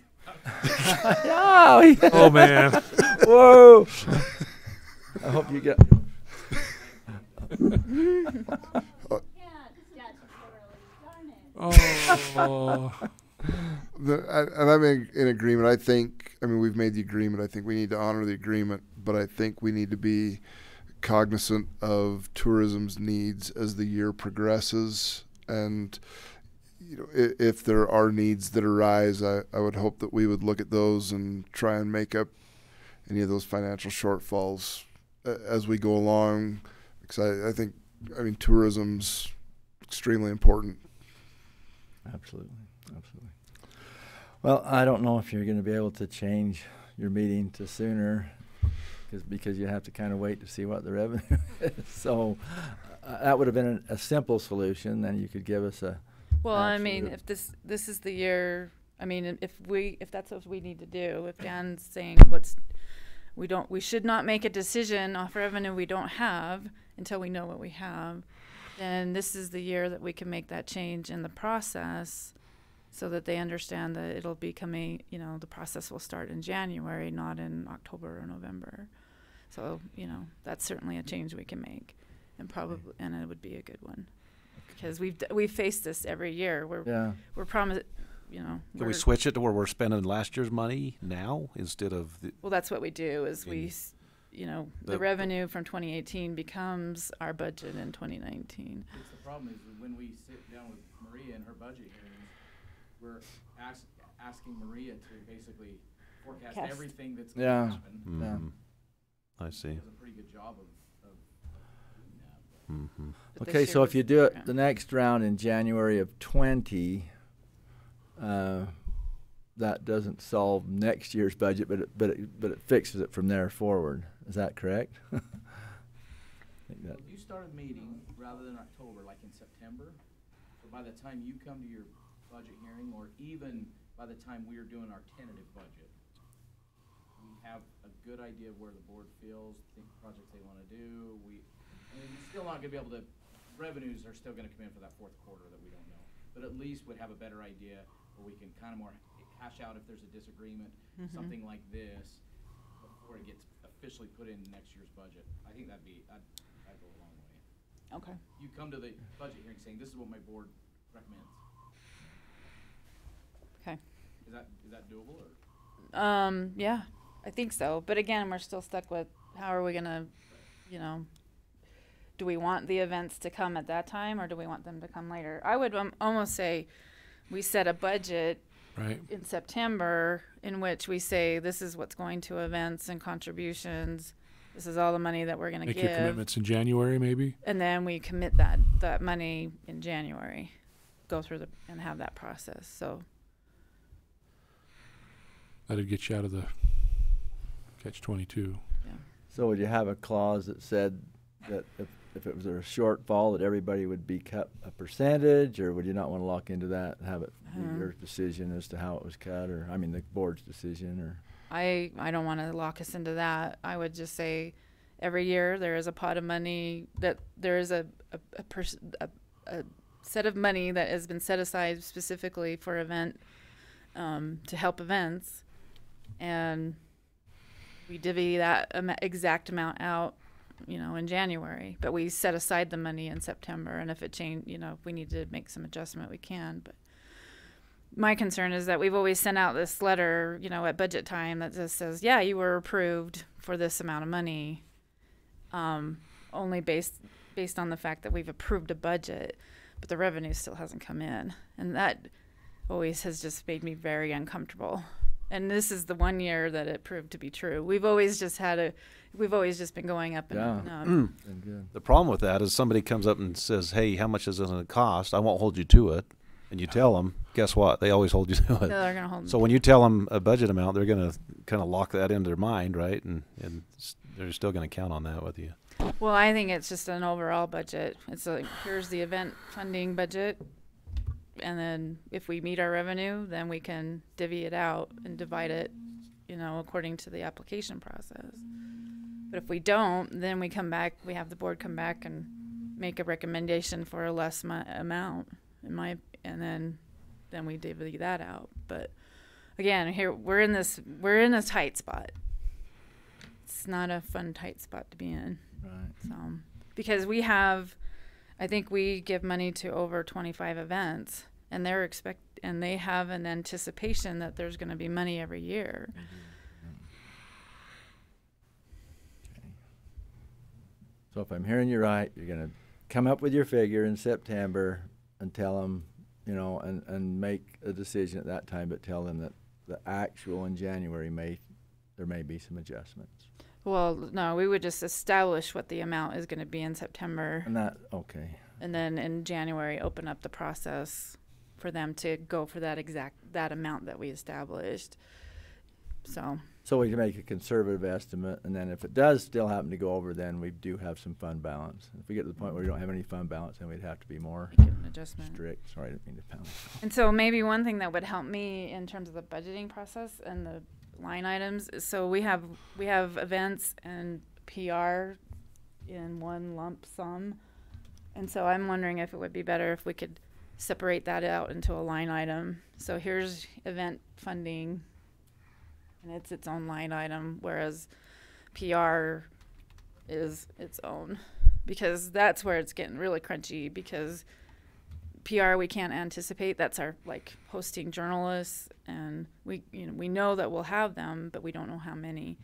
No, oh man! Whoa! I hope you get. Oh. And I'm in agreement. I mean, we've made the agreement. I think we need to honor the agreement, but I think we need to be cognizant of tourism's needs as the year progresses. And, you know, if there are needs that arise, I would hope that we would look at those and try and make up any of those financial shortfalls as we go along. Because I think, I mean, tourism's extremely important. Absolutely. Absolutely. Well, I don't know if you're going to be able to change your meeting to sooner because you have to kind of wait to see what the revenue is. So that would have been a simple solution. Then you could give us a. Well, I mean, if this is the year, I mean, if that's what we need to do, if Dan's saying we should not make a decision off revenue we don't have until we know what we have, then this is the year that we can make that change in the process so that they understand that it'll be coming, you know, the process will start in January, not in October or November. So, you know, that's certainly a change we can make, and probably, and it would be a good one, because we've faced this every year. We're promised, you know. Can we switch it to where we're spending last year's money now instead of? Well, that's what we do. Is you know, the revenue from 2018 becomes our budget in 2019. It's the problem is when we sit down with Maria in her budget hearings, we're asking Maria to basically forecast everything that's going to happen. Yeah. I see. She does a pretty good job of doing that. Mm-hmm. Okay, so if you do it the next round in January of 20, that doesn't solve next year's budget, but it fixes it from there forward. Is that correct? If you start a meeting rather than October, like in September, so by the time you come to your budget hearing, or even by the time we are doing our tentative budget, we have a good idea of where the board feels, think projects they want to do. I mean, we're still not going to be able to. Revenues are still going to come in for that fourth quarter that we don't know, but at least we'd have a better idea where we can kind of more hash out if there's a disagreement, something like this, before it gets officially put in next year's budget. I think that'd go a long way. Okay. You come to the budget hearing saying, this is what my board recommends. Okay. Is that doable, or? Yeah, I think so. But again, we're still stuck with how are we gonna, you know, do we want the events to come at that time or do we want them to come later? I would almost say we set a budget in September in which we say this is what's going to events and contributions. This is all the money that we're going to give. Make your commitments in January, maybe. And then we commit that money in January, go through and have that process. So that'd get you out of the catch-22. Yeah. So would you have a clause that said that if it was a shortfall, that everybody would be cut a percentage, or would you not want to lock into that and have it be your decision as to how it was cut, or, I mean, the board's decision, or? I don't want to lock us into that. I would just say every year there is a pot of money, that there is a set of money that has been set aside specifically for event, to help events, and we divvy that exact amount out, you know, in January, but we set aside the money in September, and if it change, you know, if we need to make some adjustment, we can. But my concern is that we've always sent out this letter, you know, at budget time that just says, yeah, you were approved for this amount of money, only based on the fact that we've approved a budget, but the revenue still hasn't come in, and that always has just made me very uncomfortable. And this is the one year that it proved to be true. We've always just been going up and up. The problem with that is somebody comes up and says, hey, how much is it going to cost? I won't hold you to it. And you tell them, guess what? They always hold you to it. No, they're gonna hold so when you tell them a budget amount, they're going to kind of lock that into their mind, right? And they're still going to count on that with you. Well, I think it's just an overall budget. It's like, here's the event funding budget, and then if we meet our revenue, then we can divvy it out and divide it, you know, according to the application process. But if we don't, then we come back, we have the board come back and make a recommendation for a less amount, and then we divvy that out. But again, here we're in this tight spot. It's not a fun tight spot to be in. Right. So, because I think we give money to over 25 events, and they have an anticipation that there's going to be money every year. Okay. So if I'm hearing you right, you're going to come up with your figure in September and tell them, you know, and make a decision at that time, but tell them that the actual in January there may be some adjustments. Well, no, we would just establish what the amount is going to be in September. And that, okay. And then in January, open up the process for them to go for that amount that we established. So we can make a conservative estimate, and then if it does still happen to go over, then we do have some fund balance. If we get to the point where we don't have any fund balance, then we'd have to be more strict. Sorry, I didn't mean to pound. And so maybe one thing that would help me in terms of the budgeting process and the line items, so we have events and PR in one lump sum, and so I'm wondering if it would be better if we could separate that out into a line item. So here's event funding, and it's its own line item, whereas PR is its own, because that's where it's getting really crunchy, because PR we can't anticipate. That's our hosting journalists, and we know that we'll have them, but we don't know how many.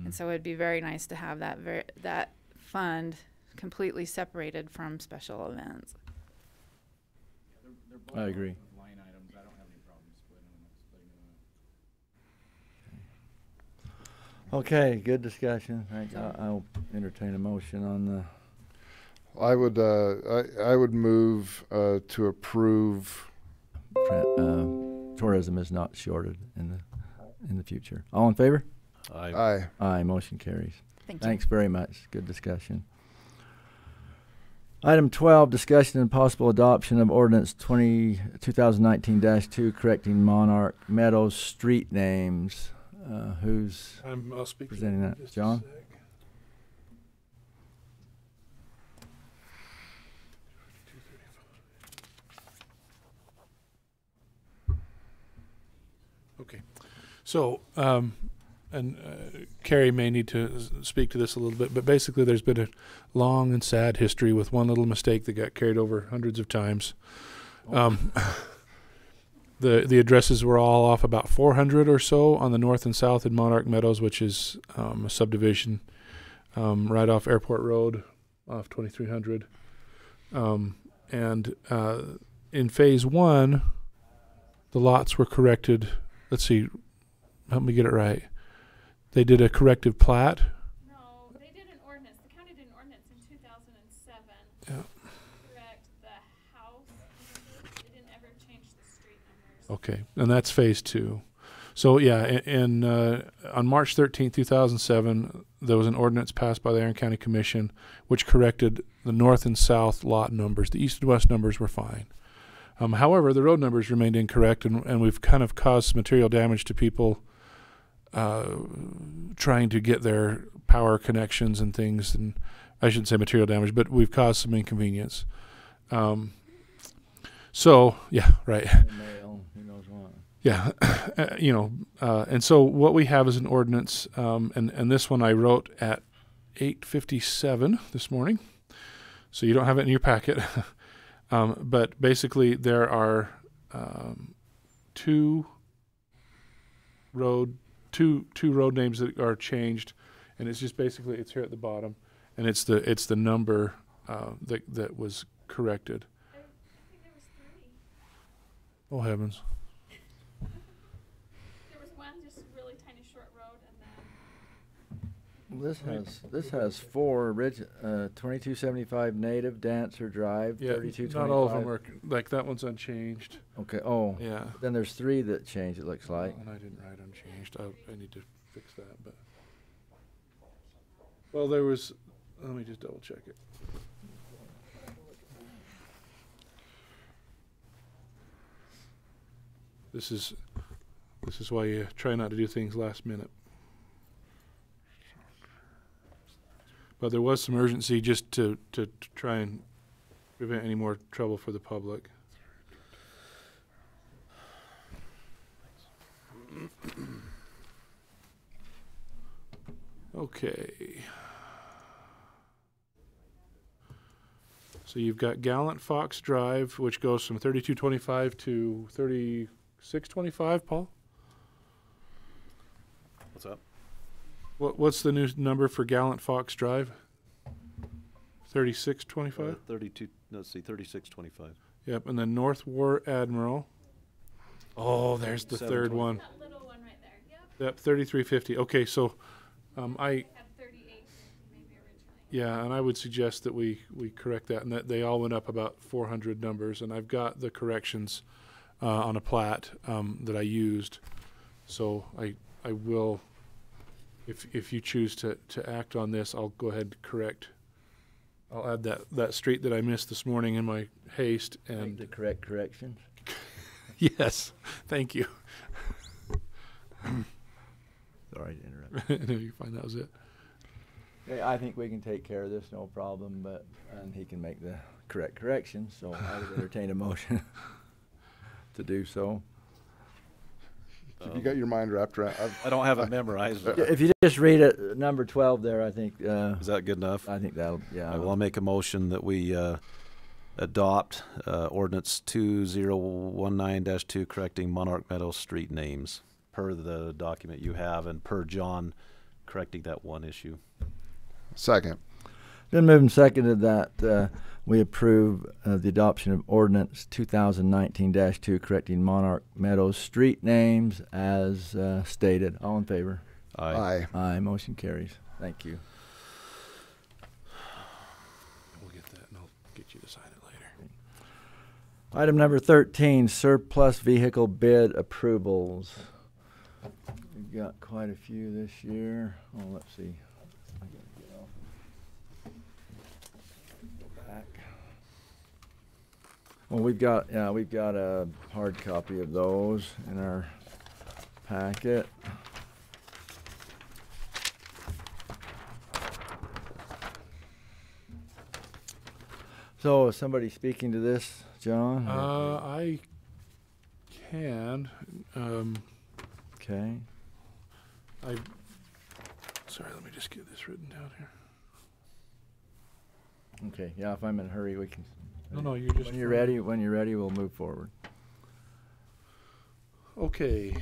And so it'd be very nice to have that fund completely separated from special events. They're both I agree. Line items. I don't have any problem splitting them. Okay, good discussion. I'll entertain a motion on the. I would move to approve. Tourism is not shorted in the future. All in favor? Aye. Aye. Motion carries. Thanks very much. Good discussion. Item 12, discussion and possible adoption of ordinance 2019-2, correcting Monarch Meadows street names. Who's I'll speak presenting that? John? Okay. So, Carrie may need to speak to this a little bit, but basically there's been a long and sad history with one little mistake that got carried over hundreds of times. The addresses were all off about 400 or so on the north and south in Monarch Meadows, which is a subdivision right off Airport Road, off 2300. And in phase one, the lots were corrected. Let's see, help me get it right. They did a corrective plat. No, they did an ordinance. The county did an ordinance in 2007. Yeah. Correct the house. They didn't ever change the street numbers. Okay, and that's phase two. So yeah, on March 13, 2007, there was an ordinance passed by the Iron County Commission which corrected the north and south lot numbers. The east and west numbers were fine. However, the road numbers remained incorrect, and we've kind of caused material damage to people trying to get their power connections and things. And I shouldn't say material damage, but we've caused some inconvenience. So, yeah, right. Mail, who knows what. Yeah, and so what we have is an ordinance, and this one I wrote at 8:57 this morning, so you don't have it in your packet. But basically, there are two road names that are changed, and it's just basically it's here at the bottom, and it's the number that was corrected. I think there was 3. Oh heavens! There was one just really tiny short road, and then This has 4 original 2275 native Dancer Drive, Yeah, 3225. not all of them are like that one's unchanged. Okay. Oh. Yeah. Then there's 3 that changed. It looks like. And I didn't write unchanged. I need to fix that. But well, there was. Let me just double check it. This is why you try not to do things last minute. But there was some urgency just to try and prevent any more trouble for the public. Okay. So you've got Gallant Fox Drive, which goes from 3225 to 3625, Paul? What's up? What's the new number for Gallant Fox Drive? 3625? 32, let's see, 3625. Yep, and then North War Admiral. Oh, there's the third one. that little one right there. Yep, Yep. 3350. Okay, so I Had 38 maybe originally. yeah, and I would suggest that we correct that, and that they all went up about 400 numbers, and I've got the corrections on a plat that I used, so I will. If you choose to act on this, I'll go ahead and correct. I'll add that street that I missed this morning in my haste and Make the correct corrections. Yes, thank you. Sorry to interrupt. No, you're fine. That was it. Okay, I think we can take care of this, no problem. And he can make the correct corrections. So I would entertain a motion to do so. If you got your mind wrapped around, I don't have it memorized. If you just read it, number 12 there, I think. Is that good enough? I think that'll, yeah. I will make a motion that we adopt ordinance 2019-2 correcting Monarch Meadows street names per the document you have and per John correcting that one issue. Second. Been moved and seconded that we approve the adoption of ordinance 2019-2 correcting Monarch Meadows street names as stated. All in favor? Aye. Aye. Motion carries. Thank you. We'll get that, and I'll get you to sign it later. Item number 13, surplus vehicle bid approvals. We've got quite a few this year. Oh, let's see. I gotta get off. Go back. Well, we've got a hard copy of those in our packet. So, is somebody speaking to this, John? I can. Okay. Sorry, let me just get this written down here. Okay. Yeah, if I'm in a hurry, we can. No, you're just. When you're ready, we'll move forward. Okay.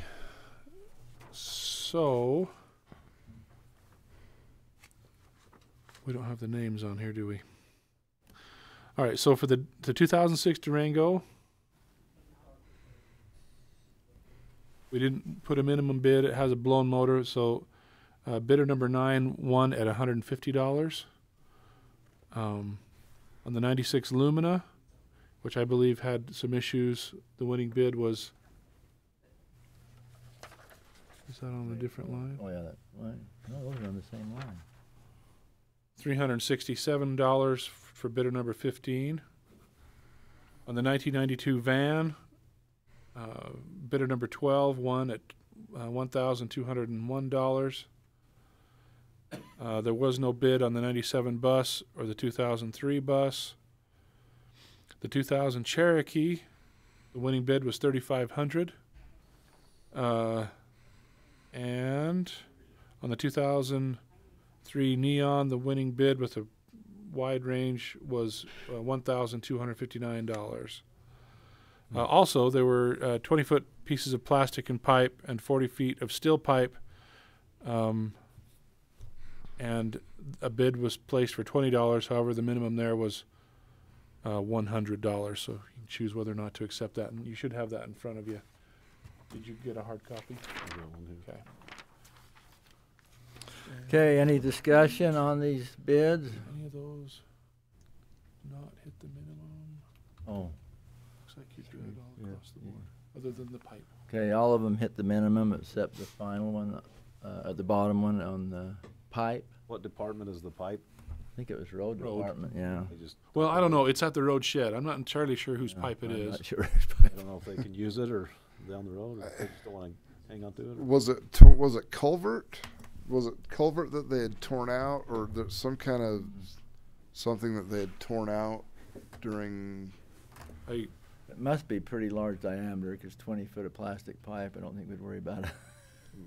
So we don't have the names on here, do we? All right. So for the 2006 Durango, we didn't put a minimum bid. It has a blown motor, so bidder number 9 won at $150. On the 96 Lumina, which I believe had some issues, the winning bid was. Is that on a different line? Oh yeah, that line. No, those are on the same line. $367 for bidder number 15. On the 1992 van, bidder number 12 won at $1,201. There was no bid on the 97 bus or the 2003 bus. The 2000 Cherokee, the winning bid was $3,500. And on the 2003 Neon, the winning bid with a wide range was $1,259. Also, there were 20-foot pieces of plastic and pipe and 40 feet of steel pipe, and a bid was placed for $20. However, the minimum there was $100, so you can choose whether or not to accept that. And you should have that in front of you. Did you get a hard copy? Okay. Okay, any discussion on these bids? Any of those not hit the minimum? Oh. Looks like you're doing it all across the board, other than the pipe. Okay, all of them hit the minimum except the final one, the bottom one on the pipe. What department is the pipe? I think it was road department, yeah. Well, I don't know. It's at the road shed. I'm not entirely sure whose pipe it I'm is. not sure I don't know if they can use it or down the road, or if they just don't want to hang on to it. Was it culvert? Was it culvert that they had torn out, or there's some kind of something that they had torn out during? It must be pretty large diameter, because 20 foot of plastic pipe, I don't think we'd worry about it.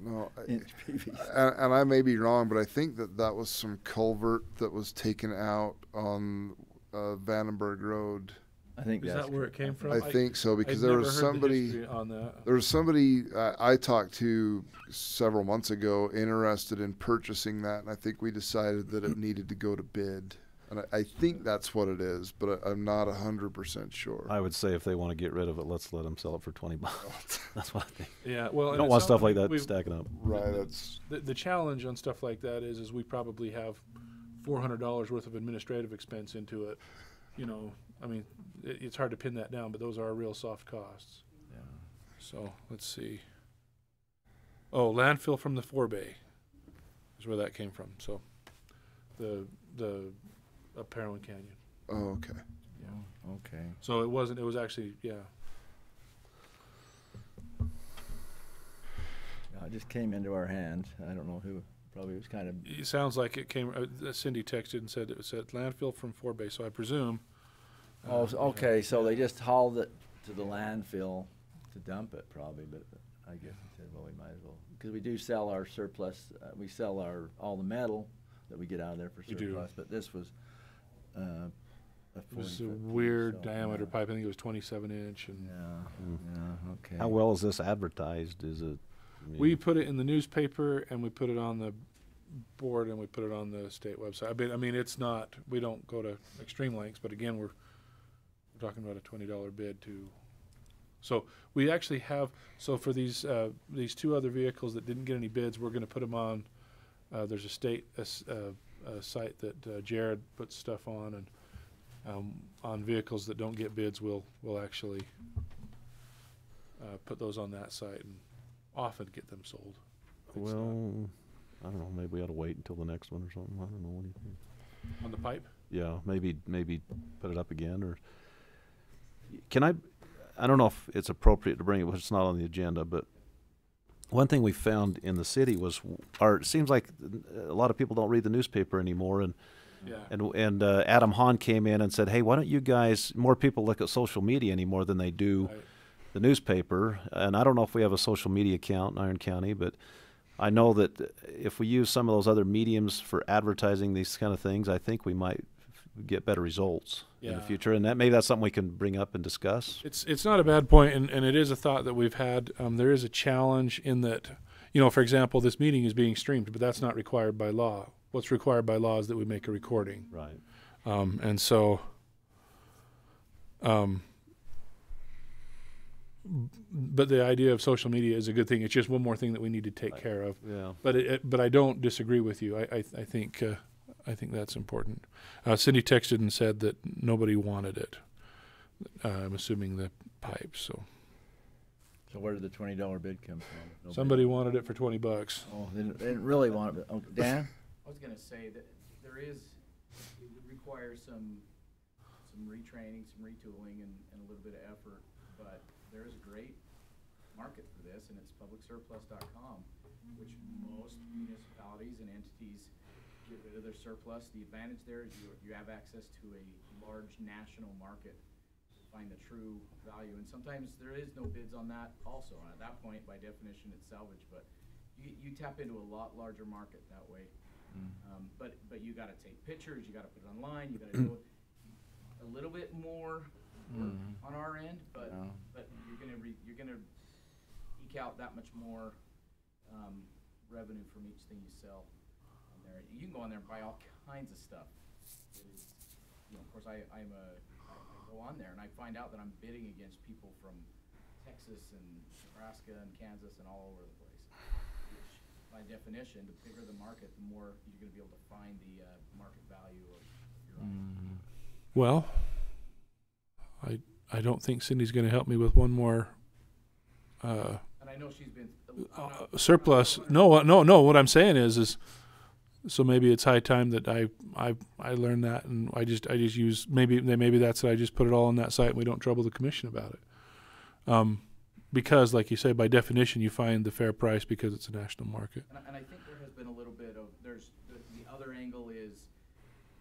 No, Inch PVC. and I may be wrong, but I think that was some culvert that was taken out on Vandenberg Road. I think is that where it came from? I think so, because I'd there never was heard the somebody. history on that. There was somebody I talked to several months ago interested in purchasing that, and I think we decided that it needed to go to bid. And I think that's what it is, but I'm not 100% sure. I would say if they want to get rid of it, let's let them sell it for $20. That's what I think. Yeah, well, you and don't it's want not stuff like like that stacking up. Right. That's the challenge on stuff like that is we probably have $400 worth of administrative expense into it. You know, I mean, it's hard to pin that down, but those are real soft costs. Yeah. So let's see. Oh, landfill from the forebay is where that came from. So the up Parowan Canyon. Oh, okay. Yeah. Okay. So it wasn't. It was actually, yeah. It just came into our hands. I don't know who. Probably was kind of. It sounds like it came. Cindy texted and said it said landfill from forebay. So I presume. Okay. So they just hauled it to the landfill to dump it, probably. But I guess they said, well, we might as well, because we do sell our surplus. We sell all the metal that we get out of there for surplus. We do. But this was. It was a weird diameter pipe. I think it was 27 inch. And yeah. Okay. How well is this advertised? Is it? We put it in the newspaper, and we put it on the board, and we put it on the state website. I mean, it's not. We don't go to extreme lengths, but again, we're talking about a $20 bid too. So we actually have. So for these two other vehicles that didn't get any bids, we're going to put them on. There's a state site that Jared puts stuff on, and on vehicles that don't get bids, we'll actually put those on that site and often get them sold. Well, I don't know. Maybe we ought to wait until the next one or something. I don't know. What do you think? On the pipe? Yeah, maybe put it up again, or can I don't know if it's appropriate to bring it, but it's not on the agenda. But one thing we found in the city was, it seems like a lot of people don't read the newspaper anymore, and Adam Hahn came in and said, hey, why don't you guys, more people look at social media anymore than they do the newspaper. And I don't know if we have a social media account in Iron County, but I know that if we use some of those other mediums for advertising these kind of things, I think we might get better results in the future. And maybe that's something we can bring up and discuss. It's not a bad point, and it is a thought that we've had. There is a challenge in that, for example, this meeting is being streamed, but that's not required by law. What's required by law is that we make a recording. Right. And so, but the idea of social media is a good thing. It's just one more thing that we need to take care of. Yeah. But I don't disagree with you. I think that's important. Cindy texted and said that nobody wanted it. I'm assuming the pipe. So where did the $20 bid come from? Nobody somebody wanted it for $20. Oh, they didn't really want it. But, Dan? I was going to say that there is it would require some retraining, some retooling, and a little bit of effort, but there is a great market for this, and it's publicsurplus.com, which most municipalities and entities get rid of their surplus. The advantage there is you have access to a large national market to find the true value, and sometimes there is no bids on that also. And at that point, by definition, it's salvage, but you tap into a lot larger market that way. But you got to take pictures, you got to put it online, you got to do it a little bit more work on our end, but you're gonna eke out that much more revenue from each thing you sell on there. You can go on there and buy all kinds of stuff. It is, of course, I go on there and I find out that I'm bidding against people from Texas and Nebraska and Kansas and all over the place. Which, by definition, the bigger the market, the more you're going to be able to find the market value of your item. Well, I don't think Cindy's going to help me with one more and I know she's been surplus. No. What I'm saying is so maybe it's high time that I learned that, and I just use maybe that's it. I just put it all on that site, and we don't trouble the commission about it. Because, like you say, by definition, you find the fair price because it's a national market. And I think there has been a little bit of the other angle is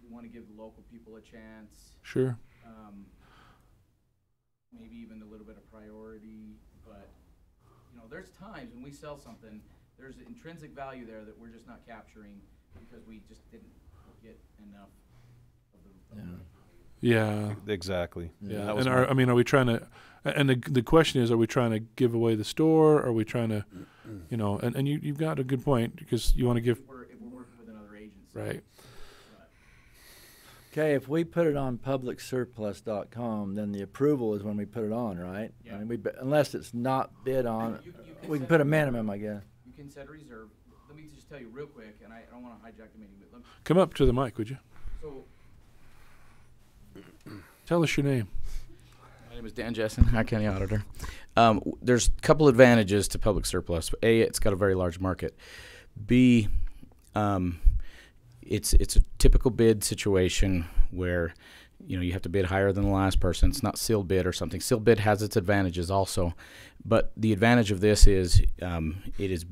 we want to give the local people a chance. Sure. Maybe even a little bit of priority, but there's times when we sell something, there's intrinsic value there that we're just not capturing because we just didn't get enough of the Yeah. Exactly. Yeah. And are we trying to? And the question is, are we trying to give away the store? Are we trying to, And you've got a good point because you want to give. If we're working with another agency. Right. Okay, if we put it on publicsurplus.com, then the approval is when we put it on, right? Yeah. I mean, unless it's not bid on, You we can put a minimum, I guess. You can set a reserve. Let me just tell you real quick, and I don't want to hijack the meeting, but Come up to the mic, would you? So, Tell us your name. My name is Dan Jessen, High County Auditor. There's a couple advantages to public surplus. A, it's got a very large market. B, it's a typical bid situation where you have to bid higher than the last person. It's not sealed bid or something. Sealed bid has its advantages also, but the advantage of this is it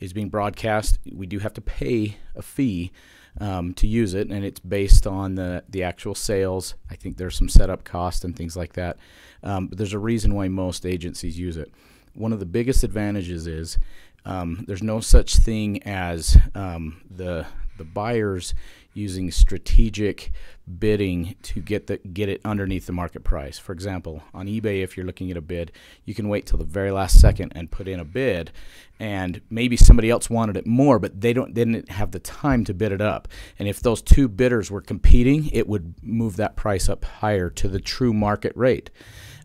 is being broadcast. We do have to pay a fee to use it, and it's based on the actual sales. I think there's some setup cost and things like that, but there's a reason why most agencies use it. One of the biggest advantages is there's no such thing as the buyers using strategic bidding to get it underneath the market price. For example, on eBay, if you're looking at a bid, you can wait till the very last second and put in a bid, and maybe somebody else wanted it more, but they didn't have the time to bid it up. And if those two bidders were competing, it would move that price up higher to the true market rate.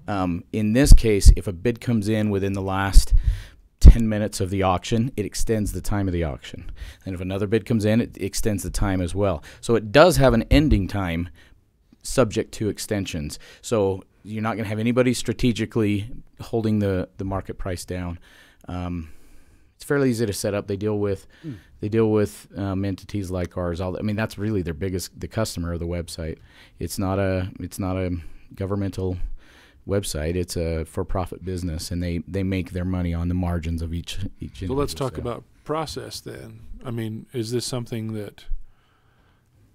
In this case, if a bid comes in within the last 10 minutes of the auction, it extends the time of the auction. And if another bid comes in, it extends the time as well. So it does have an ending time subject to extensions. So you're not going to have anybody strategically holding the market price down. It's fairly easy to set up. They deal with entities like ours. That's really the customer of the website. It's not a governmental website. It's a for-profit business, and they make their money on the margins of each So let's talk about process then. Is this something that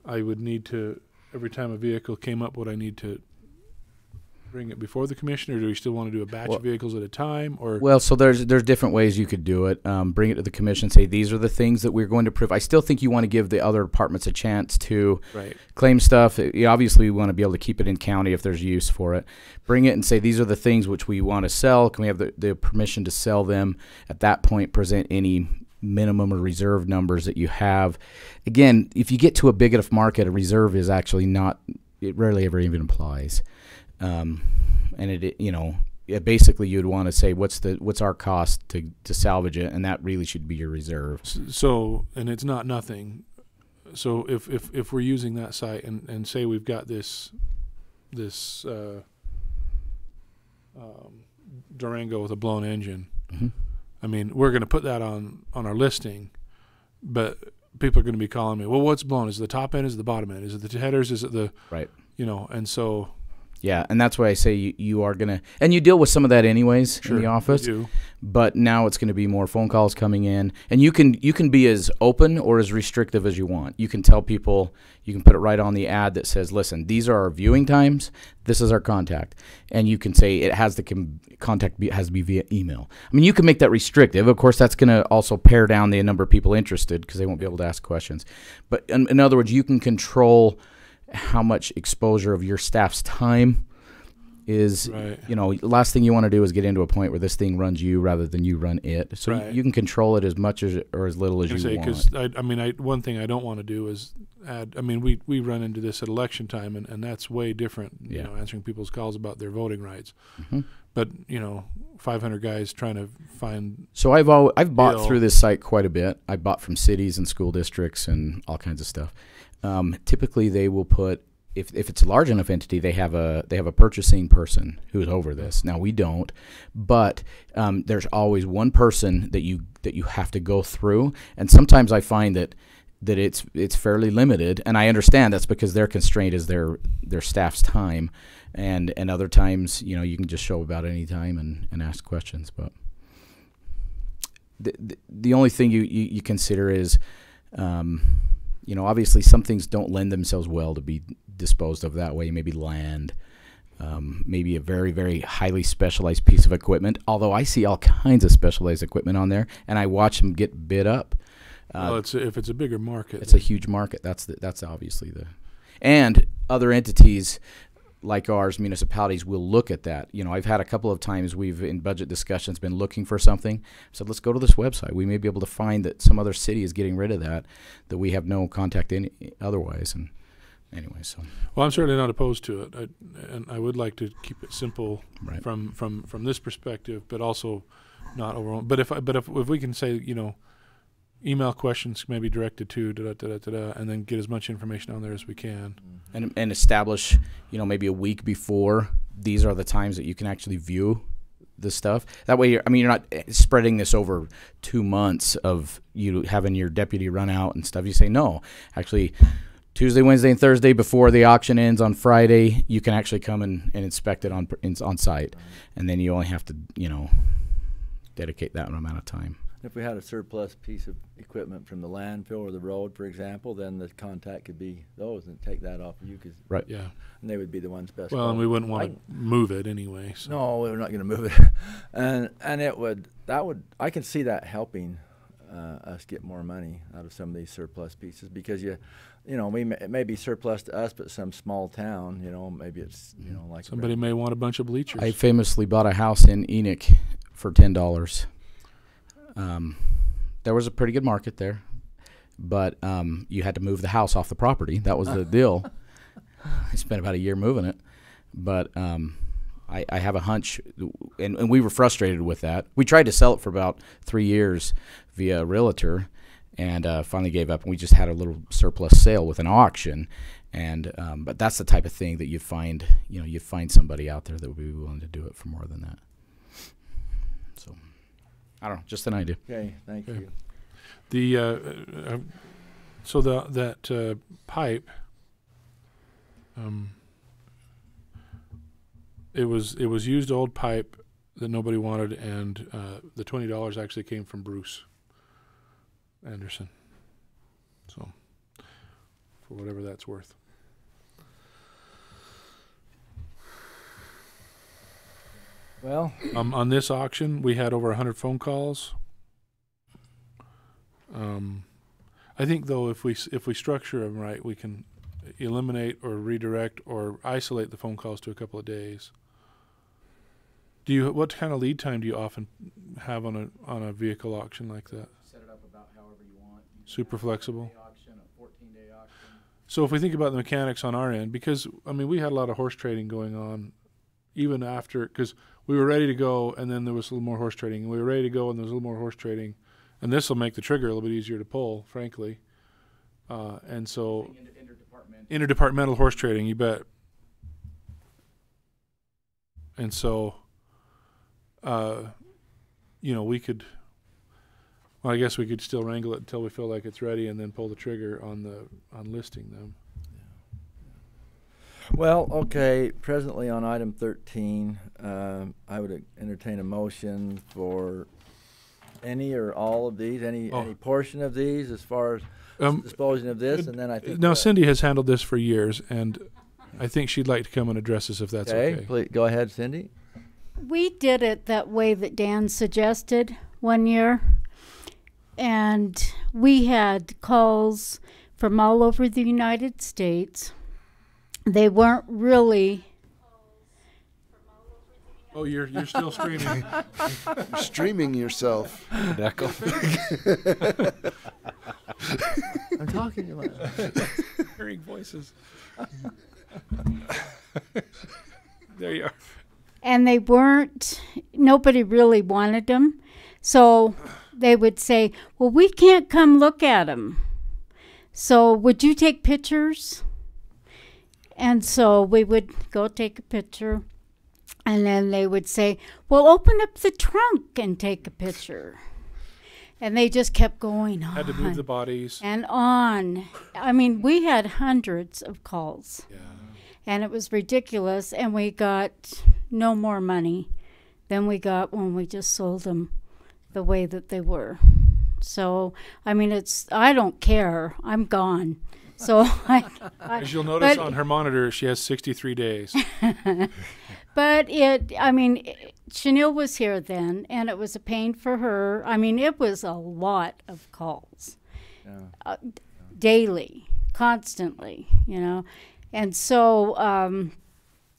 I would need to, every time a vehicle came up, would I need to bring it before the commission, or do we still want to do a batch of vehicles at a time? So there's different ways you could do it. Bring it to the commission, say these are the things that we're going to prove. I still think you want to give the other departments a chance to claim stuff. Obviously, we want to be able to keep it in county if there's use for it. Bring it and say these are the things which we want to sell. Can we have the permission to sell them? At that point, present any minimum or reserve numbers that you have. Again, if you get to a big enough market, a reserve is actually it rarely ever even applies. And basically you'd want to say what's our cost to salvage it, and that really should be your reserve. So, and it's not nothing. So if we're using that site and say we've got this Durango with a blown engine, mm-hmm. We're going to put that on our listing, but people are going to be calling me, well, what's blown? Is it the top end? Is it the bottom end? Is it the headers? Is it the, right? You know, and so. Yeah, and that's why I say you are going to, and you deal with some of that anyways in the office. You do. But now it's going to be more phone calls coming in, and you can be as open or as restrictive as you want. You can tell people, you can put it right on the ad that says, listen, these are our viewing times, this is our contact, and you can say it has the contact has to be via email. I mean, you can make that restrictive. Of course, that's going to also pare down the number of people interested because they won't be able to ask questions. But in other words, you can control how much exposure of your staff's time is, right. You know, last thing you want to do is get into a point where this thing runs you rather than you run it. So right. you can control it as much as or as little as you want. Because one thing I don't want to do is add. I mean, we run into this at election time, and that's way different. You know, answering people's calls about their voting rights. Mm-hmm. But 500 guys trying to find. So I've bought through this site quite a bit. I bought from cities and school districts and all kinds of stuff. Typically, they will put if it's a large enough entity, they have a purchasing person who's over this. Now we don't, but there's always one person that you have to go through, and sometimes I find that it's fairly limited, and I understand that's because their constraint is their staff's time, and other times you can just show up about any time and ask questions, but the only thing you consider is. Obviously some things don't lend themselves well to be disposed of that way. Maybe land, maybe a very, very highly specialized piece of equipment. Although I see all kinds of specialized equipment on there, and I watch them get bid up. Well, if it's a bigger market, it's a huge market. That's obviously and other entities like ours, municipalities, will look at that. I've had a couple of times we've in budget discussions been looking for something. So let's go to this website. We may be able to find that some other city is getting rid of that we have no contact in otherwise. And anyway, so. Well, I'm certainly not opposed to it, and I would like to keep it simple from this perspective, but also not overwhelming. But if we can say email questions may be directed to and then get as much information on there as we can. And establish, maybe a week before, these are the times that you can actually view the stuff. That way, you're not spreading this over 2 months of you having your deputy run out and stuff. You say, no, actually, Tuesday, Wednesday, and Thursday before the auction ends on Friday, you can actually come and inspect it on site. And then you only have to, dedicate that amount of time. If we had a surplus piece of equipment from the landfill or the road, for example, then the contact could be those and take that off of you. Right. Yeah. And they would be the ones best. Well, and we wouldn't want to move it anyway. So. No, we're not going to move it. and it would, I can see that helping us get more money out of some of these surplus pieces because it may be surplus to us, but some small town, maybe it's, like. Somebody may want a bunch of bleachers. I famously bought a house in Enoch for $10. There was a pretty good market there, but you had to move the house off the property. That was the deal. I spent about a year moving it, but I have a hunch, and we were frustrated with that. We tried to sell it for about 3 years via a realtor, and finally gave up. And we just had a little surplus sale with an auction, and but that's the type of thing that you find. You find somebody out there that would be willing to do it for more than that. So. I don't know, just an idea. Okay, thank you. That pipe, it was used old pipe that nobody wanted, and the $20 actually came from Bruce Anderson. So, for whatever that's worth. Well, on this auction, we had over 100 phone calls. I think though, if we structure them right, we can eliminate or redirect or isolate the phone calls to a couple of days. What kind of lead time do you often have on a vehicle auction like that? Set it up about however you want. Super flexible. Auction, a 14-day auction. So if we think about the mechanics on our end, because we had a lot of horse trading going on, even after, because we were ready to go, and then there was a little more horse trading. We were ready to go, and there was a little more horse trading. And this will make the trigger a little bit easier to pull, frankly. And so, interdepartmental horse trading, you bet. And so, we could Well, I guess we could still wrangle it until we feel like it's ready, and then pull the trigger on listing them. Well, okay, presently on item 13, I would entertain a motion for any or all of these, any portion of these as far as disposing of this, and then I think... Now, Cindy has handled this for years, and I think she'd like to come and address us if that's okay. Please, go ahead, Cindy. We did it that way that Dan suggested one year, and we had calls from all over the United States. They weren't really... Oh, you're still streaming. You're streaming yourself. Echo. I'm talking to myself. Hearing voices. There you are. And they weren't, nobody really wanted them. So they would say, well, we can't come look at them. So would you take pictures? And so we would go take a picture. And then they would say, well, open up the trunk and take a picture. And they just kept going on. Had to move the bodies. And on. I mean, we had hundreds of calls. Yeah. And it was ridiculous. And we got no more money than we got when we just sold them the way that they were. So, I mean, I don't care. I'm gone. So as you'll notice on her monitor, she has 63 days. But Chanel was here then, and it was a pain for her. I mean, it was a lot of calls, daily, constantly, And so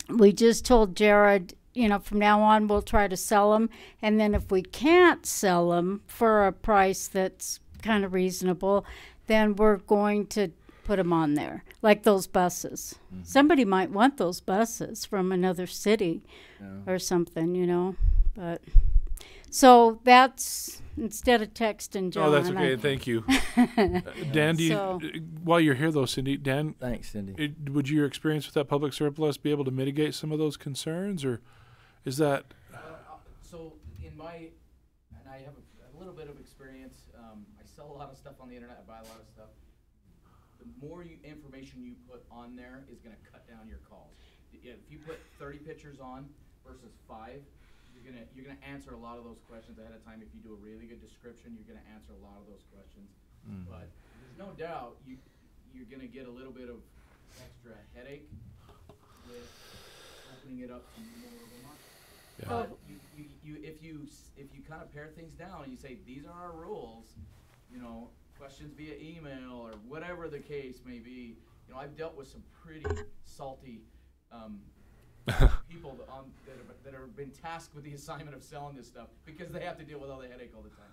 we just told Jared, from now on we'll try to sell them. And then if we can't sell them for a price that's kind of reasonable, then we're going to put them on there, like those buses. Mm-hmm. Somebody might want those buses from another city or something, But so that's instead of texting John. Oh, that's okay. Thank you. Dan, while you're here, though, Cindy, Thanks, Cindy. Would your experience with that public surplus be able to mitigate some of those concerns, or is that... So and I have a little bit of experience. I sell a lot of stuff on the internet. I buy a lot of stuff. The more information you put on there is going to cut down your calls. If you put 30 pictures on versus 5, you're gonna answer a lot of those questions ahead of time. If you do a really good description, you're gonna answer a lot of those questions. Mm. But there's no doubt you're gonna get a little bit of extra headache with opening it up to more of a market. Yeah. But if you kind of pare things down and you say these are our rules, questions via email or whatever the case may be. I've dealt with some pretty salty people that have been tasked with the assignment of selling this stuff because they have to deal with all the headache all the time.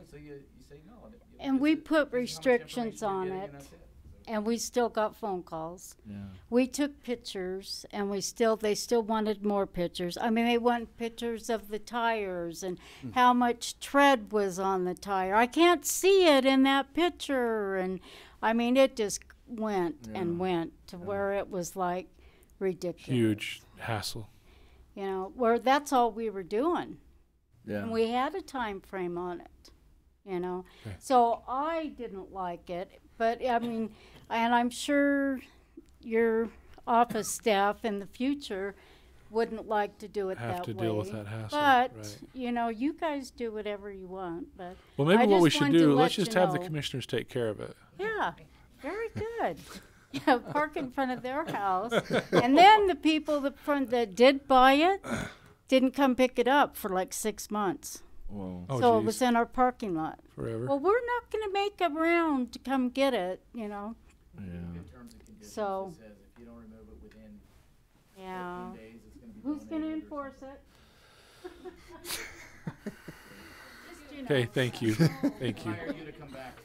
So you say no. And we put restrictions on it, and we still got phone calls. Yeah. We took pictures, and they still wanted more pictures. I mean, they want pictures of the tires and how much tread was on the tire. I can't see it in that picture, and I mean, it just went and went to where it was like ridiculous. Huge hassle. Where that's all we were doing. Yeah. And we had a time frame on it. Okay. So I didn't like it, but I mean, and I'm sure your office staff in the future wouldn't like to do it that way. Have to deal with that hassle. But, you guys do whatever you want. But well, maybe what we should do, let's just have the commissioners take care of it. Yeah, very good. Park in front of their house. And then the people that did buy it didn't come pick it up for like 6 months. Whoa. So it was in our parking lot. Forever. Well, we're not going to make a round to come get it, Yeah. In terms of conditions, so, it says if you don't remove it within 14 days, it's going to be who's going to enforce it? Okay, thank you. Thank you. Hire you to come back.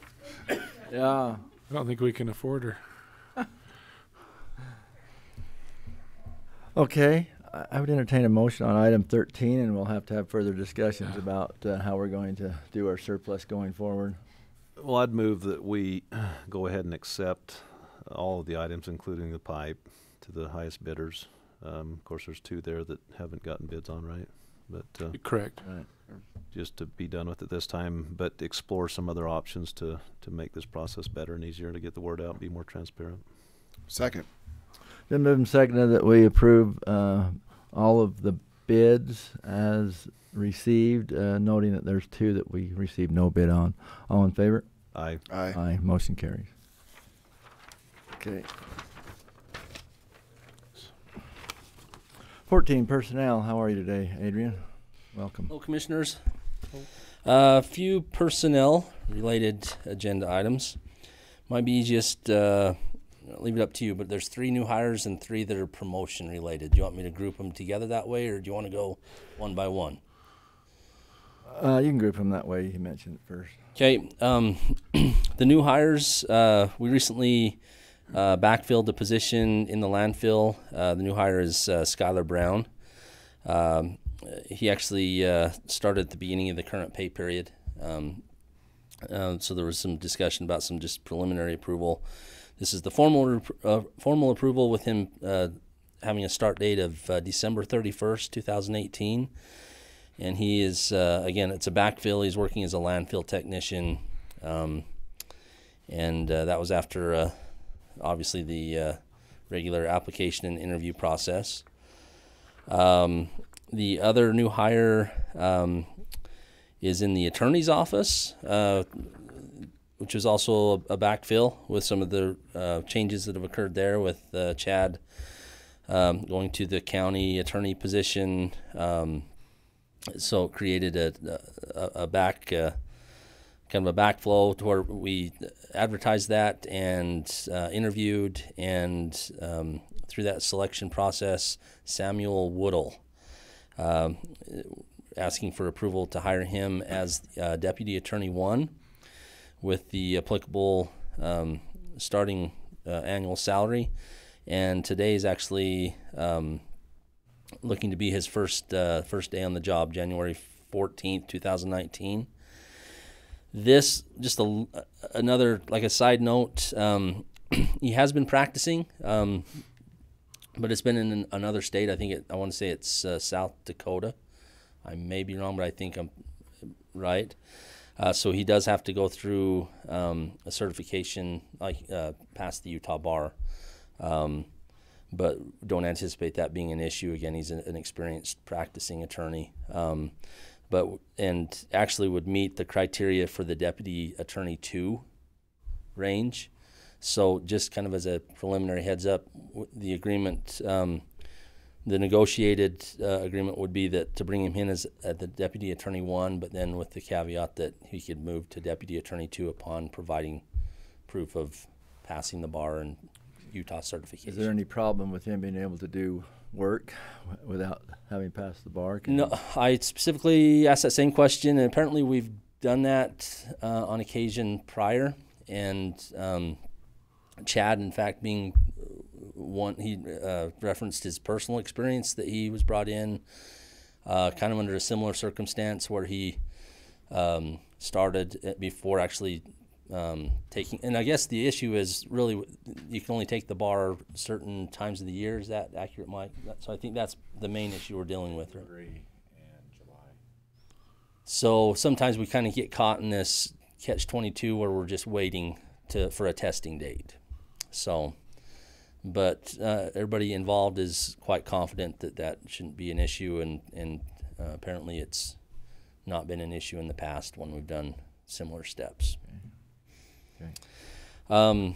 Yeah. I don't think we can afford her. Okay. I would entertain a motion on item 13, and we'll have to have further discussions about how we're going to do our surplus going forward. Well, I'd move that we go ahead and accept all of the items, including the pipe, to the highest bidders. Of course, there's 2 there that haven't gotten bids on, right? But correct. Right. just to be done with it this time, but explore some other options to make this process better and easier to get the word out and be more transparent. Second. Then moved and seconded that we approve all of the bids as received, noting that there's 2 that we received no bid on. All in favor? Aye. Aye. Aye. Motion carries. Okay. 14, personnel. How are you today, Adrian? Welcome. Hello, Commissioners. A few personnel-related agenda items. Might be easiest, leave it up to you, but there's 3 new hires and 3 that are promotion-related. Do you want me to group them together that way, or do you want to go one by one? You can group them that way. You mentioned it first. Okay. The new hires, we recently backfilled a position in the landfill. The new hire is Skylar Brown. He actually started at the beginning of the current pay period. So there was some discussion about some just preliminary approval. This is the formal approval with him having a start date of December 31st, 2018. And he is, again, it's a backfill. He's working as a landfill technician. And that was after, obviously, the regular application and interview process. The other new hire is in the attorney's office, which is also a backfill with some of the changes that have occurred there with Chad going to the county attorney position. So it created a back kind of a backflow to where we advertised that and interviewed, and through that selection process, Samuel Woodall, asking for approval to hire him as Deputy Attorney 1 with the applicable starting annual salary. And today is actually looking to be his first day on the job, January 14th, 2019. This, just another, like a side note, he has been practicing, but it's been in another state. I want to say it's South Dakota. I may be wrong, but I think I'm right. So he does have to go through a certification, like past the Utah bar. But don't anticipate that being an issue. Again, he's an experienced practicing attorney, and actually would meet the criteria for the Deputy Attorney 2 range. So just kind of as a preliminary heads up, the agreement, the negotiated agreement would be that to bring him in as the Deputy Attorney 1, but then with the caveat that he could move to Deputy Attorney 2 upon providing proof of passing the bar and Utah certification. Is there any problem with him being able to do work without having passed the bar? No, I specifically asked that same question, and apparently we've done that on occasion prior. And Chad, in fact, being one, he referenced his personal experience that he was brought in kind of under a similar circumstance where he started before actually taking, and I guess the issue is really you can only take the bar certain times of the year. Is that accurate, Mike? So I think that's the main issue we're dealing with. February and July. So sometimes we kind of get caught in this catch-22 where we're just waiting for a testing date. So, but everybody involved is quite confident that that shouldn't be an issue, and apparently it's not been an issue in the past when we've done similar steps. Okay.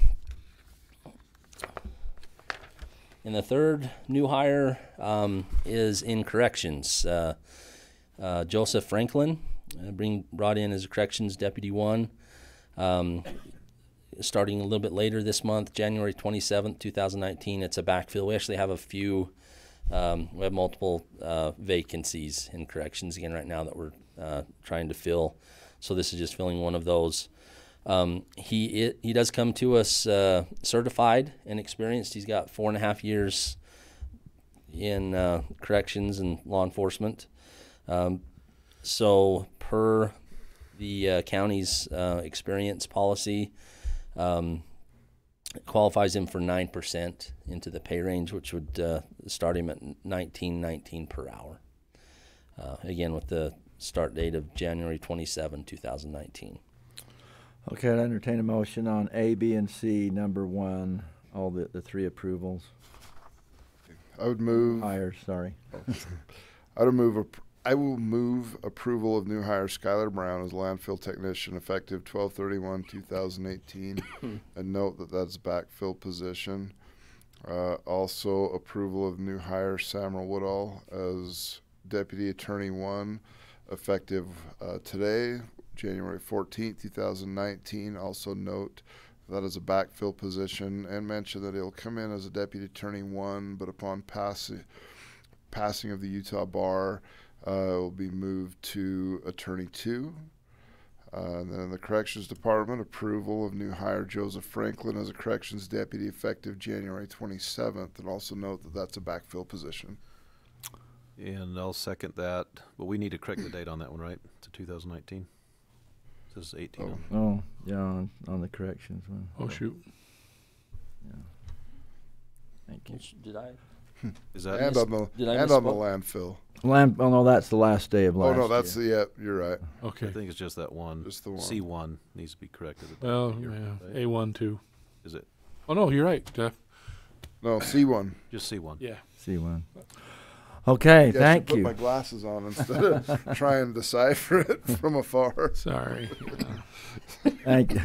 And the third new hire is in corrections. Joseph Franklin, brought in as a corrections Deputy 1, starting a little bit later this month, January 27th, 2019. It's a backfill. We actually have a few, we have multiple vacancies in corrections again right now that we're trying to fill. So this is just filling one of those. He does come to us certified and experienced. He's got 4.5 years in corrections and law enforcement. So per the county's experience policy, qualifies him for 9% into the pay range, which would start him at $19.19 per hour. Again, with the start date of January 27, 2019. Okay, I'd entertain a motion on A, B, and C, number 1, all the 3 approvals. I would move. Hires, sorry. I will move approval of new hire Skylar Brown as landfill technician effective 12/31/2018, and note that that's a backfill position. Also, approval of new hire Samuel Woodall as Deputy Attorney 1 effective today, January 14th, 2019. Also note that is a backfill position, and mention that he'll come in as a Deputy Attorney 1, but upon passing of the Utah Bar, will be moved to Attorney 2. And then in the Corrections Department, approval of new hire Joseph Franklin as a Corrections Deputy effective January 27th, and also note that that's a backfill position. And I'll second that, but we need to correct the date on that one, right? To 2019. This is 18. Oh, yeah, on the corrections one. Oh, shoot. Yeah. Thank you. Did I? Is that And on the landfill. Oh no, that's the last day of last. Oh no, that's year. you're right. Okay. I think it's just that one. Just the one. C1 needs to be corrected. Well, Here, yeah, right? A1 too. Is it? Oh no, you're right, Jeff. No, C1. Just C1. Yeah. C1. Okay, I thank should you. put my glasses on instead of trying to decipher it from afar. Sorry. Thank you.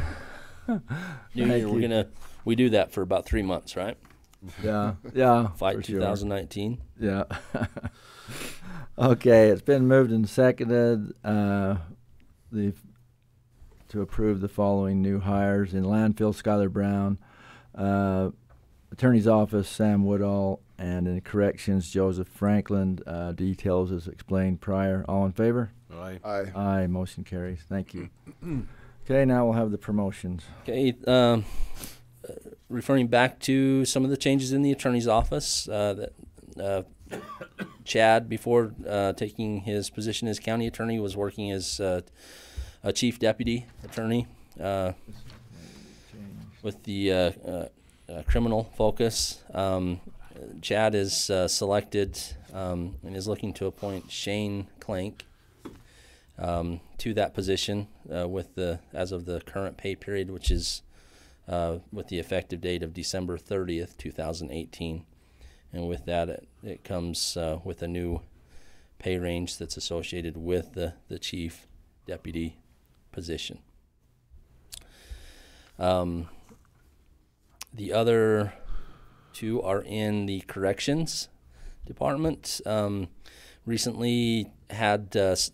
New Thank year, you. we do that for about 3 months, right? Yeah, yeah. Fight for sure. 2019. Yeah. Okay, it's been moved and seconded to approve the following new hires in landfill: Skylar Brown, Attorney's Office Sam Woodall, and in corrections Joseph Franklin. Details as explained prior. All in favor? Aye. Aye. Aye. Motion carries. Thank you. Okay, now we'll have the promotions. Okay, referring back to some of the changes in the attorney's office, that Chad, before taking his position as county attorney, was working as a chief deputy attorney with the criminal focus. Chad is selected and is looking to appoint Shane Clank to that position as of the current pay period, which is with the effective date of December 30th, 2018. And with that, it comes with a new pay range that's associated with the chief deputy position. The other two are in the corrections department. Recently had the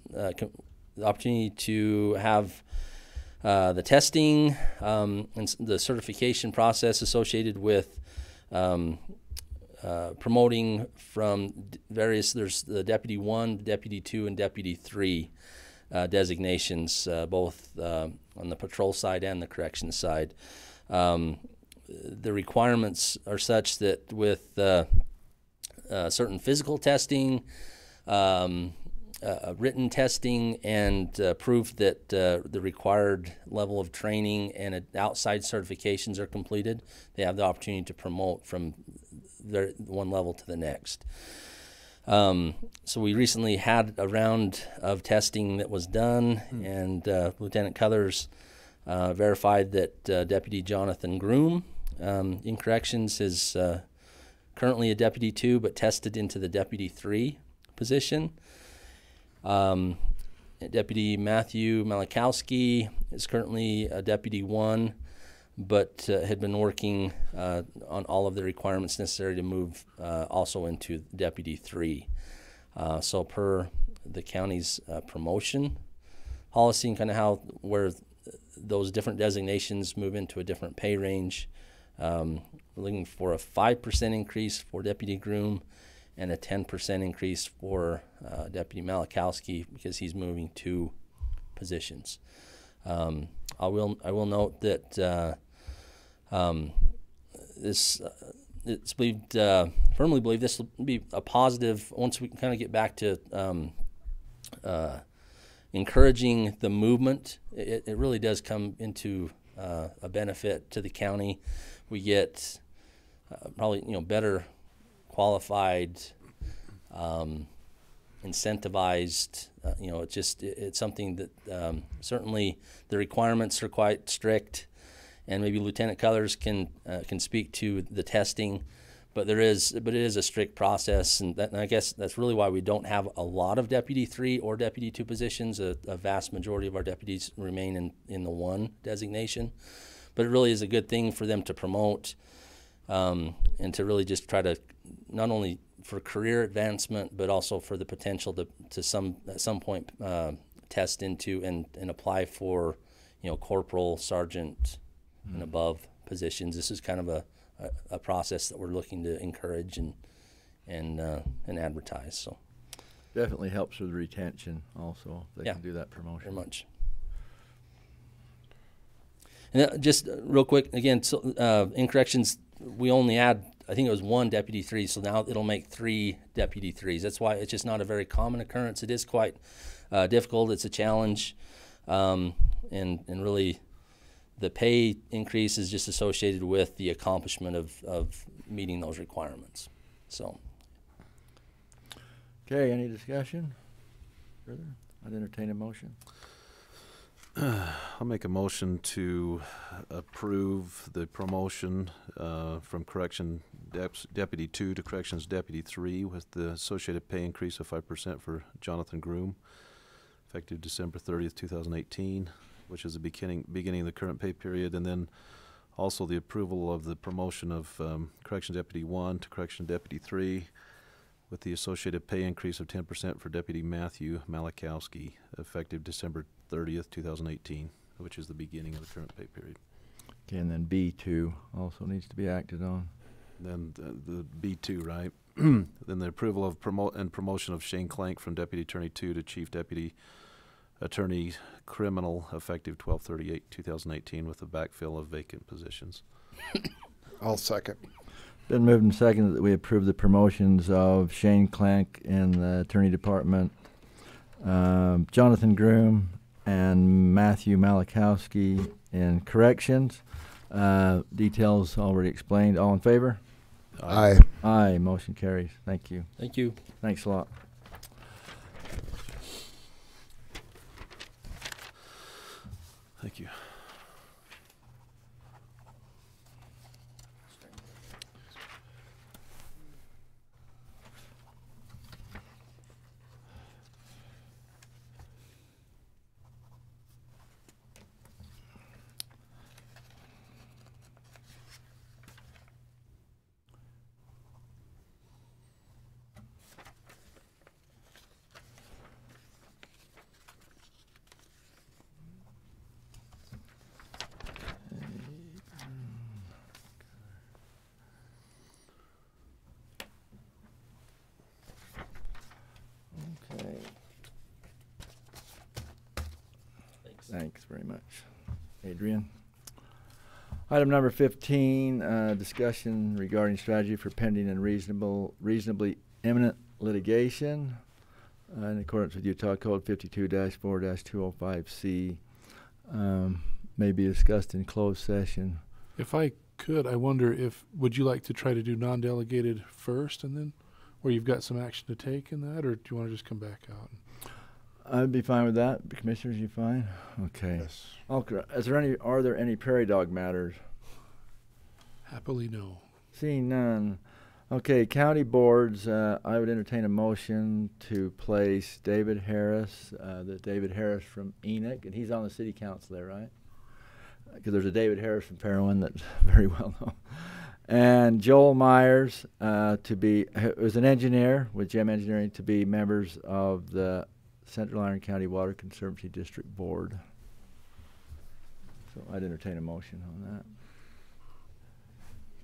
opportunity to have the testing and the certification process associated with promoting from various, there's the Deputy 1, Deputy 2, and Deputy 3 designations, both on the patrol side and the corrections side. The requirements are such that with certain physical testing, written testing, and proof that the required level of training and outside certifications are completed, they have the opportunity to promote from one level to the next. So we recently had a round of testing that was done, and Lieutenant Cuthers verified that Deputy Jonathan Groom in corrections is currently a Deputy 2, but tested into the Deputy 3 position. Deputy Matthew Malakowski is currently a Deputy 1, but had been working on all of the requirements necessary to move also into Deputy 3. So per the county's promotion policy and kind of where those different designations move into a different pay range, we're looking for a 5% increase for Deputy Groom and a 10% increase for Deputy Malakowski because he's moving 2 positions. I will note that it's believed, firmly believe this will be a positive once we kind of get back to encouraging the movement. It really does come into a benefit to the county. We get probably better qualified incentivized. It's something that certainly the requirements are quite strict, and maybe Lieutenant Colors can speak to the testing. But it is a strict process, and I guess that's really why we don't have a lot of Deputy 3 or Deputy 2 positions. A vast majority of our deputies remain in the 1 designation. But it really is a good thing for them to promote and to really just try to, not only for career advancement, but also for the potential to at some point test into and apply for, corporal, sergeant, and above positions. This is kind of a process that we're looking to encourage and advertise. So definitely helps with retention also. If they Yeah, can do that promotion. very much. And just real quick, again, so in corrections, we only add, I think it was 1 Deputy 3, so now it'll make 3 Deputy 3s. That's why it's just not a very common occurrence. It is quite difficult. It's a challenge, and really, the pay increase is just associated with the accomplishment of meeting those requirements. So. Okay, any discussion further? I'd entertain a motion. I'll make a motion to approve the promotion from Correction Deputy 2 to Corrections Deputy 3 with the associated pay increase of 5% for Jonathan Groom, effective December 30th, 2018. Which is the beginning of the current pay period, and then also the approval of the promotion of Corrections Deputy 1 to Corrections Deputy 3 with the associated pay increase of 10% for Deputy Matthew Malakowski, effective December 30th, 2018, which is the beginning of the current pay period. Okay, and then B2 also needs to be acted on. Then the B2, right? Then the approval of promotion of Shane Clank from Deputy Attorney 2 to Chief Deputy Attorney Criminal, effective 12/38/2018, with the backfill of vacant positions. I'll second. Been moved and seconded that we approve the promotions of Shane Clank in the Attorney Department, Jonathan Groom, and Matthew Malakowski in Corrections. Details already explained. All in favor? Aye. Aye. Motion carries. Thank you. Thank you. Thanks a lot. Thank you. Okay. Thanks very much, Adrian. Item number 15, discussion regarding strategy for pending and reasonably imminent litigation in accordance with Utah Code 52-4-205C. May be discussed in closed session. If I could, I wonder would you like to try to do non-delegated first and then, where you've got some action to take in that, or do you want to just come back out? I'd be fine with that. Commissioners, you fine? Okay. Yes. Okay. Are there any prairie dog matters? Happily no. Seeing none. Okay, county boards, I would entertain a motion to place David Harris, David Harris from Enoch, and he's on the city council there, right? Because there's a David Harris from Parowan that's very well known. And Joel Myers was an engineer with GEM Engineering, to be members of the Central Iron County Water Conservancy District Board. So I'd entertain a motion on that.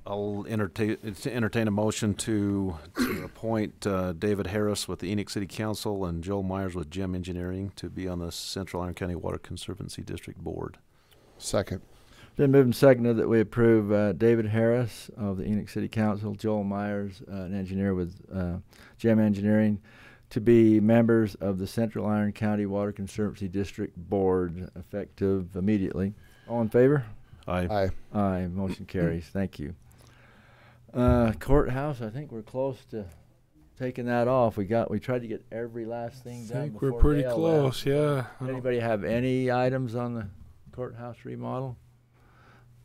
I'll entertain a motion to appoint David Harris with the Enoch City Council and Joel Myers with GEM Engineering to be on the Central Iron County Water Conservancy District Board. Second. Been moved and seconded that we approve David Harris of the Enoch City Council, Joel Myers, an engineer with GEM Engineering, to be members of the Central Iron County Water Conservancy District Board, effective immediately. All in favor? Aye. Aye. Aye. Motion carries. Thank you. Courthouse, I think we're close to taking that off. We tried to get every last thing I done. think we're before pretty Dale close, left. yeah. I don't- Anybody have any items on the courthouse remodel?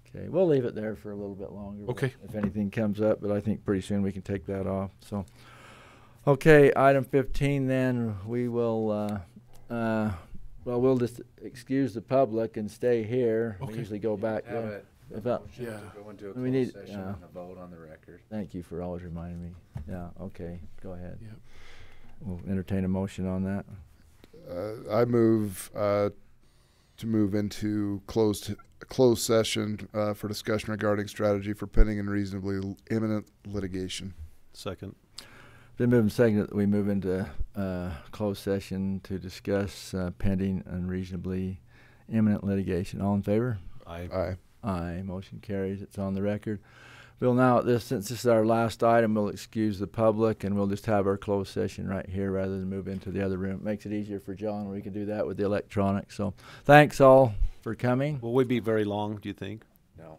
Okay, we'll leave it there for a little bit longer. Okay. If anything comes up, but I think pretty soon we can take that off. So, okay, item 15. Then we will. Well, we'll just excuse the public and stay here. We Okay. usually go back. Have there. a About- motion Yeah. to go into a We closed need- session yeah. and a vote on the record. Thank you for always reminding me. Yeah. Okay. Go ahead. Yep. We'll entertain a motion on that. I move to move into closed session for discussion regarding strategy for pending and reasonably imminent litigation. Second. Been moved and seconded that we move into closed session to discuss pending and reasonably imminent litigation. All in favor? Aye. Aye. Motion carries. It's on the record. We'll now, since this is our last item, we'll excuse the public and we'll just have our closed session right here rather than move into the other room. It makes it easier for John. We can do that with the electronics. So thanks all for coming. Will we be very long, do you think? No.